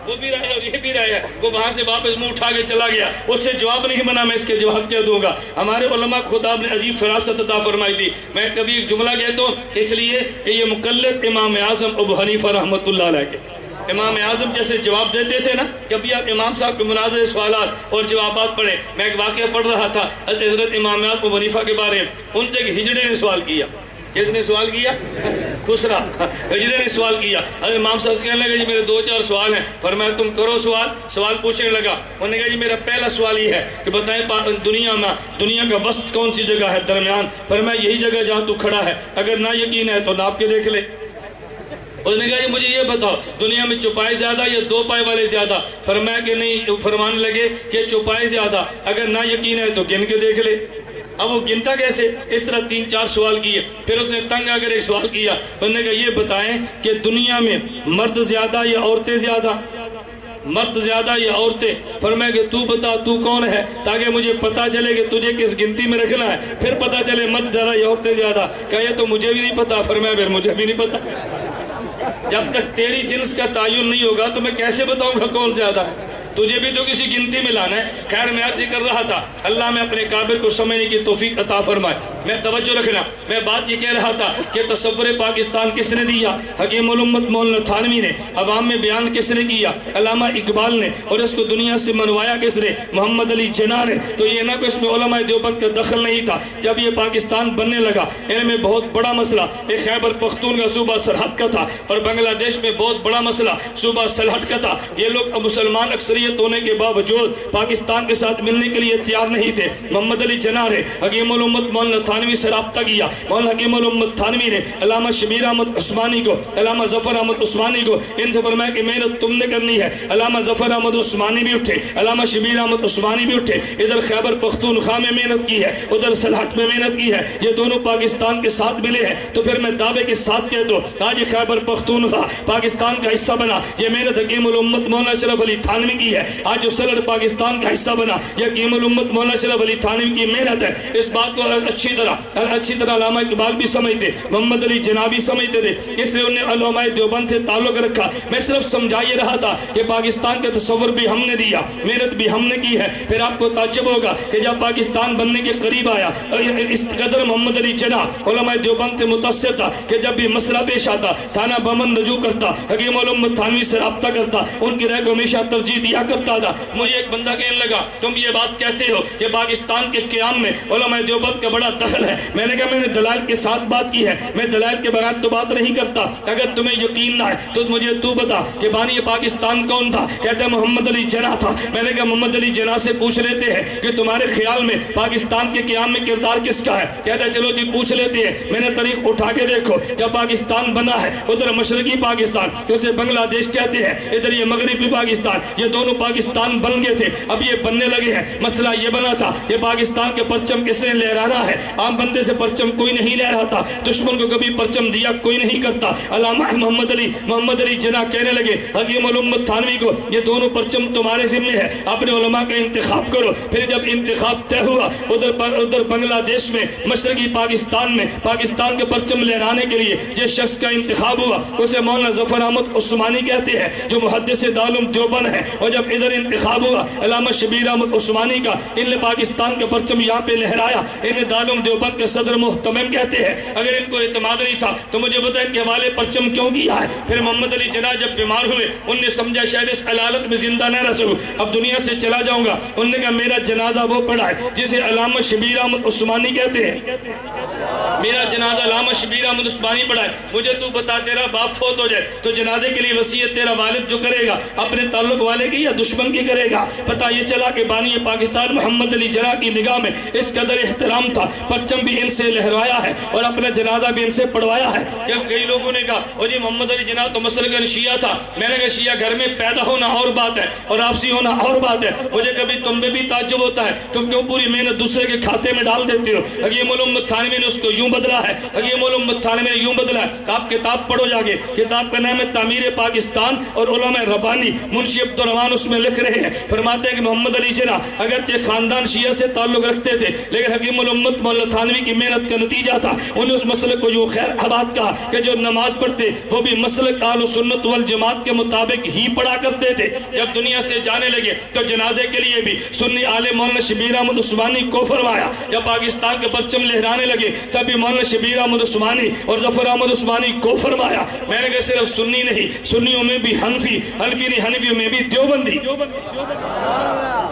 وہ بھی رائے ہے اور یہ بھی رائے ہے۔ وہ وہاں سے واپس منہ اٹھا کے چلا گیا، اس سے جواب نہیں بنا، میں اس کے جواب کیا دوں گا؟ ہمارے علماء خطاب نے عجیب فراست عطا فرمائی تھی۔ میں کبھی ایک جملہ کہتا ہوں اس لیے کہ یہ مقلد امام اعظم ابو حنیفہ رحمۃ اللہ علیہ کے، امام اعظم جیسے جواب دیتے تھے نا، کبھی آپ امام صاحب کے مناظر سوالات اور جوابات پڑھیں۔ میں ایک واقعہ پڑھ رہا تھا حضرت امام اعظم ابو حنیفہ کے بارے میں، ان سے ایک ہجڑے نے سوال کیا۔ کس نے سوال کیا؟ خسرا ہجڑے نے سوال کیا۔ حضرت امام صاحب کہنے لگے جی میرے 2-4 سوال ہیں۔ فرمایا تم کرو سوال پوچھنے لگا۔ انہوں نے کہا جی میرا پہلا سوال یہ ہے کہ بتائیں دنیا کا وسط کون سی جگہ ہے درمیان؟ فرمایا یہی جگہ جہاں تو کھڑا ہے، اگر نہ یقین ہے تو ناپ کے دیکھ لے۔ اس نے کہا جی مجھے یہ بتاؤ دنیا میں چوپائے زیادہ یا 2 پائے والے زیادہ؟ فرمایا کہ نہیں، فرمانے لگے کہ چوپائے زیادہ، اگر نہ یقین ہے تو گن کے دیکھ لے۔ اب وہ گنتا کیسے؟ اس طرح 3-4 سوال کیے، پھر اس نے تنگ آ کر ایک سوال کیا۔ انہوں نے کہا یہ بتائیں کہ دنیا میں مرد زیادہ یا عورتیں زیادہ؟ مرد زیادہ یا عورتیں؟ فرمایا کہ تو بتا تو کون ہے تاکہ مجھے پتا چلے کہ تجھے کس گنتی میں رکھنا ہے، پھر پتا چلے مرد زیادہ یا عورتیں زیادہ۔ کہا یہ تو مجھے بھی نہیں پتا۔ فرمایا پھر مجھے بھی نہیں پتا، جب تک تیری جنس کا تعین نہیں ہوگا تو میں کیسے بتاؤں گا کون زیادہ ہے؟ تجھے بھی تو کسی گنتی میں لانا ہے. خیر میں عرض کر رہا تھا اللہ میں اپنے قابل کو سمجھنے کی توفیق عطا فرمائے. میں توجہ رکھنا, میں بات یہ کہہ رہا تھا کہ تصور پاکستان کس نے دیا؟ حکیم الامت مولانا تھانوی نے. عوام میں بیان کس نے کیا؟ علامہ اقبال نے. اور اس کو دنیا سے منوایا کس نے؟ محمد علی جناح نے. تو یہ نہ کہ اس میں علماء دیوبند کا دخل نہیں تھا. جب یہ پاکستان بننے لگا ان میں بہت بڑا مسئلہ ایک خیبر پختونخوا صوبہ سرحد کا تھا, اور بنگلہ دیش میں بہت بڑا مسئلہ صوبہ سرحد کا تھا. یہ لوگ مسلمان اکثریت ہونے کے باوجود پاکستان کے ساتھ ملنے کے لیے تیار نہیں تھے. محمد علی جناح نے حکیم الامت مولانا تھانوی سے رابطہ کیا. مولانا حکیم الامت تھانوی نے علامہ شبیر احمد عثمانی کو, علامہ ظفر احمد عثمانی کو ان سے فرمایا کہ محنت تم نے کرنی ہے. علامہ ظفر احمد عثمانی بھی اٹھے, علامہ شبیر احمد عثمانی بھی اٹھے. ادھر خیبر پختونخوا میں محنت کی ہے, ادھر سلہٹ میں محنت کی ہے. یہ دونوں پاکستان کے ساتھ ملے ہیں. تو پھر میں دعوے کے ساتھ کہہ دو آج خیبر پختونخوا پاکستان کا حصہ بنا, یہ محنت حکیم الامت مولانا اشرف علی تھانوی کی ہے. آج جو سلہٹ پاکستان کا حصہ بنا یہ حکیم الامت مولانا اشرف علی تھانوی کی محنت ہے. اس بات کو اچھی طرح علامہ اقبال بھی سمجھتے, محمد علی جناح بھی سمجھتے تھے, اس لیے انہیں علماء دیوبند سے تعلق رکھا. میں صرف سمجھا یہ رہا تھا کہ پاکستان کا تصور بھی ہم نے دیا, محنت بھی ہم نے کی ہے. پھر آپ کو تعجب ہوگا کہ جب پاکستان بننے کے قریب آیا اس قدر محمد علی جناح علماء دیوبند سے متاثر تھا کہ جب بھی مسئلہ پیش آتا تھانہ بمن رجوع کرتا, حکیم الامت تھانوی سے رابطہ کرتا, ان کی رائے کو ہمیشہ ترجیح دیا کرتا تھا. مجھے ایک بندہ کہنے لگا تم یہ بات کہتے ہو کہ پاکستان کے قیام میں علماء دیوبند کا بڑا دخل ہے. میں نے کہا میں نے دلائل کے ساتھ بات کی ہے, میں دلائل کے بغیر تو بات نہیں کرتا. اگر تمہیں یقین نہ ہے تو مجھے تو بتا کہ بانی پاکستان کون تھا؟ کہتا ہے محمد علی جناح تھا. میں نے کہا محمد علی جناح سے پوچھ لیتے ہیں کہ تمہارے خیال میں پاکستان کے قیام میں کردار کس کا ہے؟ کہتا ہے چلو جی پوچھ لیتے ہیں. میں نے تاریخ اٹھا کے دیکھو, جب پاکستان بنا ہے ادھر مشرقی پاکستان اسے بنگلہ دیش کہتے ہیں, ادھر یہ مغربی پاکستان, یہ دونوں پاکستان بن گئے تھے. اب یہ بننے لگے ہیں. مسئلہ یہ بنا تھا کہ پاکستان کے پرچم کس نے لہرانا ہے؟ عام بندے سے پرچم کوئی نہیں لہراتا, دشمن کو کبھی پرچم دیا کوئی نہیں کرتا. علامہ محمد علی جناح کہنے لگے حکیم الامت تھانوی کو یہ دونوں پرچم تمہارے ذمہ ہے, اپنے علماء کا انتخاب کرو. پھر جب انتخاب طے ہوا ادھر بنگلہ دیش میں مشرقی پاکستان میں پاکستان کے پرچم لہرانے کے لیے جس شخص کا انتخاب ہوا اسے مولانا ظفر احمد عثمانی کہتے ہیں جو محدث دارالعلوم دیوبند ہے. اور جب ادھر انتخاب ہوا علامہ شبیر احمد عثمانی کا, ان نے پاکستان کا پرچم یہاں پہ لہرایا, انہیں دارالعلوم دیوبند کے صدر محتمم کہتے ہیں. اگر ان کو اعتماد نہیں تھا تو مجھے بتائیں کہ حوالے پرچم کیوں کیا ہے؟ پھر محمد علی جناح جب بیمار ہوئے ان نے سمجھا شاید اس علالت میں زندہ نہ رہ سکوں, اب دنیا سے چلا جاؤں گا. انہوں نے کہا میرا جنازہ وہ پڑھا ہے جسے علامہ شبیر احمد عثمانی کہتے ہیں. میرا جنازہ علامہ شبیر احمد عثمانی پڑھا ہے. مجھے تو بتا تیرا باپ فوت ہو جائے تو جنازے کے لیے وصیت تیرا والد جو کرے گا اپنے تعلق والے کی یا دشمن کی کرے گا؟ پتہ یہ چلا کہ بانی پاکستان محمد علی جناح کی نگاہ میں اس قدر احترام تھا, پرچم بھی ان سے لہرایا ہے اور اپنا جنازہ بھی ان سے پڑھوایا ہے. جب کئی لوگوں نے کہا او جی محمد علی جناح تو مسلکن شیعہ تھا, میں نے کہا شیعہ گھر میں پیدا ہونا اور بات ہے اور آپسی ہونا اور بات ہے. مجھے کبھی تم پہ بھی تعجب ہوتا ہے تم کیوں پوری محنت دوسرے کے کھاتے میں ڈال دیتے ہو. حکیم الامت تھانوی نے اس کو یوں بدلا ہے, حکیم الامت تھانوی نے یوں بدلا ہے. آپ کتاب پڑھو جاگے, کتاب کا نام ہے تعمیر پاکستان اور علماء ربانی, منشی عبدالرحمن اس میں لکھ رہے ہیں. فرماتے ہیں کہ محمد علی جناح اگرچہ خاندان شیعہ سے تعلق رکھتے تھے لیکن حکیم الامت مولانا تھانوی کی محنت کا نتیجہ تھا. انہیں اس مسئلے کو یوں خیر آباد کہا کہ جو نماز پڑھتے وہ بھی مسلک اہل سنت والجماعت کے مطابق ہی پڑھا کرتے تھے. جب دنیا سے جانے لگے تو جنازے کے لیے بھی سنی عالم مولانا شبیر احمد عثمانی کو فرمایا. جب پاکستان کے پرچم لہرانے لگے تب بھی مولانا شبیر احمد عثمانی اور ظفر احمد عثمانی کو فرمایا. میں نے کہا صرف سنی نہیں, سنیوں میں بھی حنفی نہیں, حنفیوں میں بھی دیوبندی.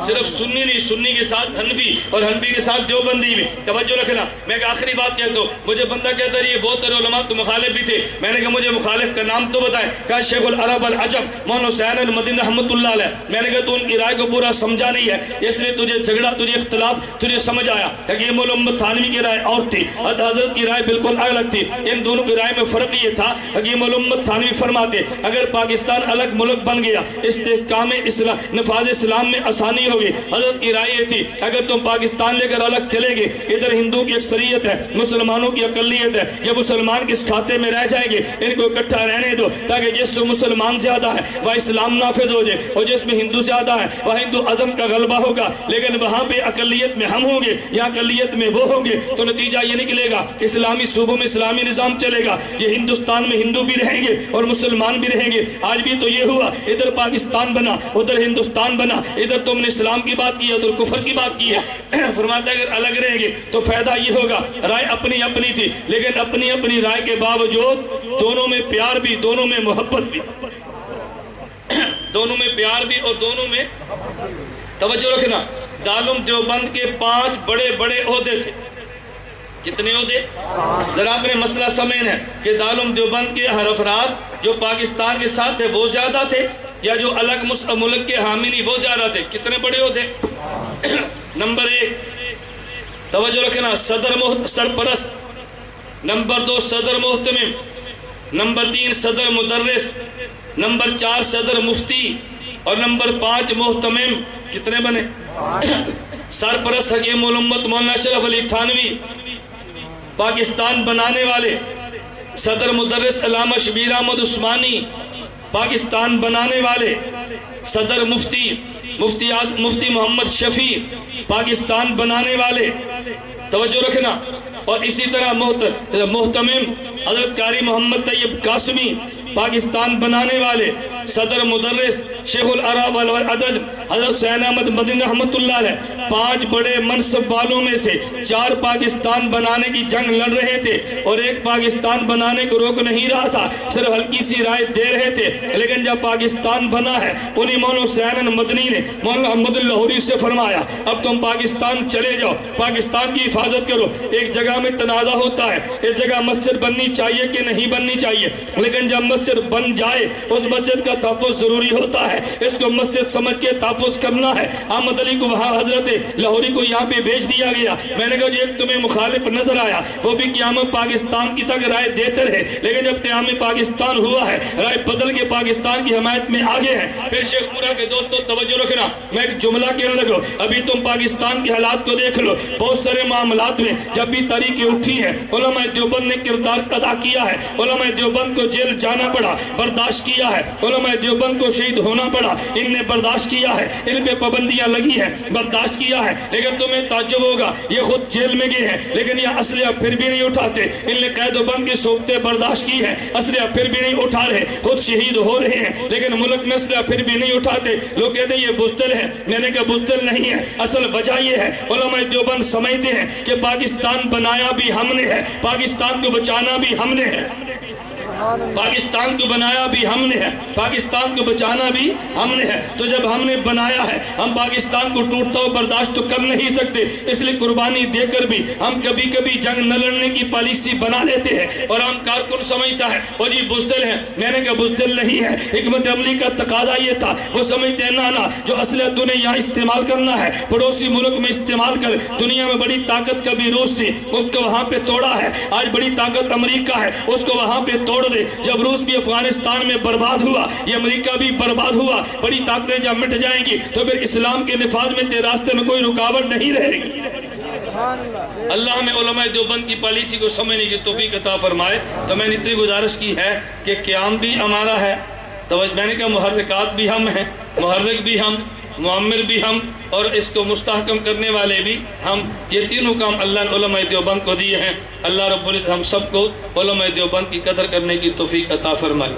صرف سنی نہیں, سنی کے ساتھ حنفی اور حنفی کے ساتھ دیوبندی بھی. توجہ رکھنا. میں ایک آخری بات کہتا ہوں, مجھے بندہ کہتا ہے یہ بہت سارے علماء تو مخالف بھی تھے. میں نے کہا مجھے مخالف کا نام تو بتائیں. کہا شیخ العرب العجم مولانا حسین المدنی رحمۃ اللہ علیہ. میں نے کہا تو ان کی رائے کو پورا سمجھا نہیں ہے اس لیے تجھے جھگڑا, تجھے اختلاف تجھے سمجھ آیا. حکیم الامت تھانوی کی رائے اور تھی, حضرت کی رائے بالکل الگ تھی. ان دونوں کی رائے میں فرق یہ تھا حکیم الامت تھانوی فرماتے اگر پاکستان الگ ملک بن گیا استحکام اسلام نفاذ اسلام میں آسانی ہوگی۔ حضرت کی رائے یہ تھی اگر تم پاکستان لے کر الگ چلے گے، ادھر ہندو کی اکثریت ہے، مسلمانوں کی اقلیت ہے، یہ مسلمان کس کھاتے میں رہ جائیں گے، ان کو اکٹھا رہنے دو تاکہ جس سے مسلمان زیادہ ہے وہ اسلام نافذ ہو جائے، اور جس میں ہندو زیادہ ہے وہ ہندو ازم کا غلبہ ہوگا، لیکن وہاں پہ اقلیت میں ہم ہوں گے یا اقلیت میں وہ ہوں گے تو نتیجہ یہ نکلے گا اسلامی صوبوں میں اسلامی نظام چلے گا، یہ ہندوستان میں ہندو بھی رہیں گے اور مسلمان بھی رہیں گے۔ آج بھی تو یہ ہوا، ادھر پاکستان بنا ادھر ہندوستان بنا، ادھر تم نے اسلام کی بات کی ہے ادھر کفر کی بات کی ہے۔ فرماتا ہے اگر الگ رہیں گے تو فائدہ یہ ہوگا، رائے اپنی اپنی تھی لیکن اپنی اپنی رائے کے باوجود دونوں میں پیار بھی، دونوں میں محبت بھی، دونوں میں پیار بھی اور دونوں میں توجہ رکھنا۔ دارالعلوم دیوبند کے 5 بڑے بڑے عہدے تھے۔ کتنے عہدے؟ ذرا اپنے مسئلہ سمجھنا ہے کہ دارالعلوم دیوبند کے ہر افراد جو پاکستان کے ساتھ تھے وہ زیادہ تھے یا جو الگ ملک کے حامی نہیں وہ زیادہ تھے؟ کتنے بڑے عہدے؟ نمبر 1 توجہ رکھنا، صدر سرپرست، نمبر 2 صدر محتمم، نمبر 3 صدر مدرس، نمبر 4 صدر مفتی اور نمبر 5 محتمم۔ کتنے بنے؟ سرپرست حکیم الامت مولانا اشرف علی تھانوی پاکستان بنانے والے، صدر مدرس علامہ شبیر احمد عثمانی پاکستان بنانے والے، صدر مفتی محمد شفیع پاکستان بنانے والے، توجہ رکھنا، اور اسی طرح محتمم حضرت قاری محمد طیب قاسمی پاکستان بنانے والے، صدر مدرس شیخ العرب والعدد حضرت حسین احمد مدنی رحمت اللہ علیہ۔ 5 بڑے منصب والوں میں سے 4 پاکستان بنانے کی جنگ لڑ رہے تھے اور ایک پاکستان بنانے کو روک نہیں رہا تھا، صرف ہلکی سی رائے دے رہے تھے، لیکن جب پاکستان بنا ہے انہی مولانا حسین مدنی نے مولانا محمد لاہوری سے فرمایا اب تم پاکستان چلے جاؤ، پاکستان کی حفاظت کرو۔ ایک جگہ میں تنازع ہوتا ہے، ایک جگہ مسجد بننی چاہیے کہ نہیں بننی چاہیے، لیکن جب مسجد بن جائے اس مسجد کا تحفظ ضروری ہوتا ہے، اس کو مسجد سمجھ کے تحفظ کرنا ہے۔ احمد علی کو وہاں حضرت لاہوری کو یہاں پہ بھیج دیا گیا۔ میں نے کہا جو ایک تمہیں مخالف نظر آیا وہ بھی قیام پاکستان کی تک رائے دیتے رہے، لیکن جب قیام پاکستان ہوا ہے رائے بدل کے پاکستان کی حمایت میں آگے ہیں۔ پھر شیخ پورا کے دوستوں توجہ رکھنا، میں ایک جملہ کہنے لگا، ابھی تم پاکستان کے حالات کو دیکھ لو، بہت سارے معاملات میں جب بھی تاریخیں اٹھی ہیں علماء دیوبند نے کردار ادا کیا ہے، علماء دیوبند کو جیل جانا پڑا، برداشت کیا ہے، علماء دیوبند کو شہید ہونا پڑا، ان نے برداشت کیا ہے، ان پہ پابندیاں لگی ہیں، برداشت کیا ہے، لیکن تمہیں تعجب ہوگا یہ خود جیل میں گئے ہیں لیکن یہ اسلحہ پھر بھی نہیں اٹھاتے، ان نے قید و بند کی صورتیں برداشت کی ہیں، اسلحہ پھر بھی نہیں اٹھا رہے، خود شہید ہو رہے ہیں لیکن ملک میں اسلحہ پھر بھی نہیں اٹھاتے۔ لوگ کہتے ہیں یہ بزدل ہے، میں نے کہا بزدل نہیں ہے، اصل وجہ یہ ہے علماء دیوبند سمجھتے ہیں کہ پاکستان بنایا بھی ہم نے ہے، پاکستان کو بچانا بھی ہم نے ہے، پاکستان کو بنایا بھی ہم نے ہے، پاکستان کو بچانا بھی ہم نے ہے، تو جب ہم نے بنایا ہے ہم پاکستان کو ٹوٹتا ہو برداشت تو کر نہیں سکتے، اس لیے قربانی دے کر بھی ہم کبھی کبھی جنگ نہ لڑنے کی پالیسی بنا لیتے ہیں اور ہم کارکن سمجھتا ہے اور جی بزدل ہے، میں نے کہا بزدل نہیں ہے، حکمت عملی کا تقاضا یہ تھا، وہ سمجھتے ہیں نانا جو اسلحہ تو نے یہاں استعمال کرنا ہے پڑوسی ملک میں استعمال کر، دنیا میں بڑی طاقت کبھی روس تھی اس کو وہاں پہ توڑا ہے، آج بڑی طاقت امریکہ ہے اس کو وہاں پہ توڑ دے، جب روس بھی افغانستان میں برباد ہوا یہ امریکہ بھی برباد ہوا، بڑی طاقتیں جب مٹ جائیں گی تو پھر اسلام کے نفاذ میں تیرے راستے میں کوئی رکاوٹ نہیں رہے گی۔ اللہ ہمیں علماء دیوبند کی پالیسی کو سمجھنے کی توفیق عطا فرمائے۔ تو میں نے اتنی گزارش کی ہے کہ قیام بھی ہمارا ہے، تو میں نے کہا محرکات بھی ہم ہیں، محرک بھی ہم، معمر بھی ہم اور اس کو مستحکم کرنے والے بھی ہم، یہ تینوں کام اللہ نے علماء دیوبند کو دیے ہیں۔ اللہ رب العزت ہم سب کو علماء دیوبند کی قدر کرنے کی توفیق عطا فرمائے۔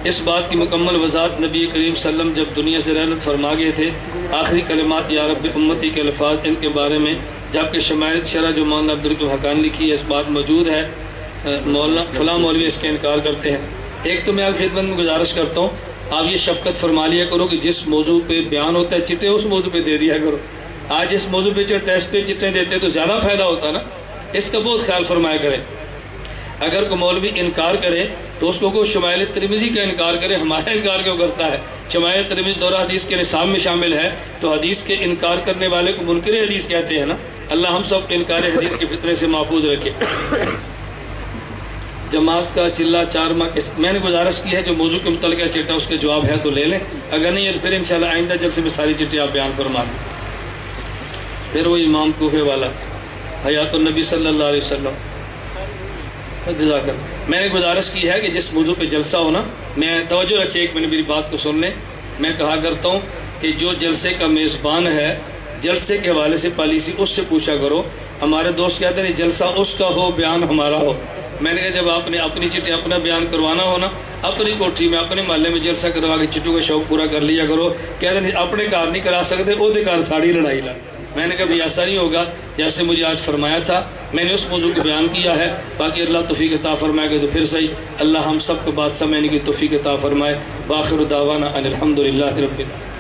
اس بات کی مکمل وضاحت نبی کریم صلی اللہ علیہ وسلم جب دنیا سے رحلت فرما گئے تھے، آخری کلمات یا رب امتی کے الفاظ ان کے بارے میں جبکہ شمائل شرح جو مولانا عبدالرحیم حقانی لکھی ہے اس بات موجود ہے، مولانا فلاں مولوی اس کے انکار کرتے ہیں۔ ایک تو میں آپ خدمت میں گزارش کرتا ہوں آپ یہ شفقت فرما لیا کرو کہ جس موضوع پہ بیان ہوتا ہے چٹے اس موضوع پہ دے دیا کرو، آج اس موضوع پہ ٹیسٹ پہ چٹیں دیتے تو زیادہ فائدہ ہوتا نا، اس کا بہت خیال فرمایا کریں۔ اگر کوئی مولوی انکار کرے تو اس کو کوئی شمائل ترمذی کا انکار کرے، ہمارا انکار کیوں کرتا ہے؟ شمائل ترمذی دورہ حدیث کے نصاب میں شامل ہے تو حدیث کے انکار کرنے والے کو منکر حدیث کہتے ہیں نا، اللہ ہم سب انکار حدیث کے فتنے سے محفوظ رکھے۔ جماعت کا چلہ چار ماہ کے میں نے گزارش کی ہے جو موضوع کے متعلقہ چٹا اس کے جواب ہے تو لے لیں، اگر نہیں ہے تو پھر انشاءاللہ آئندہ جلسے میں ساری چٹی آپ بیان فرما دیں۔ پھر وہ امام کوفے والا حیات النبی صلی اللہ علیہ وسلم، جزاک اللہ۔ میں نے گزارش کی ہے کہ جس موضوع پہ جلسہ ہونا، میں توجہ رکھیے ایک منٹ میری بات کو سن لیں۔ میں کہا کرتا ہوں کہ جو جلسے کا میزبان ہے جلسے کے حوالے سے پالیسی اس سے پوچھا کرو۔ ہمارے دوست کہتے ہیں جلسہ اس کا ہو بیان ہمارا ہو۔ میں نے کہا جب آپ نے اپنی چٹی اپنا بیان کروانا ہو نا، اپنی کوٹھی میں اپنے محلے میں جلسہ کروا کے چٹو کا شوق پورا کر لیا کرو۔ کہتے ہیں اپنے کار نہیں کرا سکتے وہ دے کار ساڑی لڑائی لا۔ میں نے کہا بھی ایسا نہیں ہوگا جیسے مجھے آج فرمایا تھا، میں نے اس موضوع کو بیان کیا ہے، باقی اللہ توفیق عطا فرمائے گا تو پھر صحیح۔ اللہ ہم سب کو بات سمجھنے کی توفیق عطا فرمائے۔ وآخر دعوانا ان الحمدللہ رب العالمین۔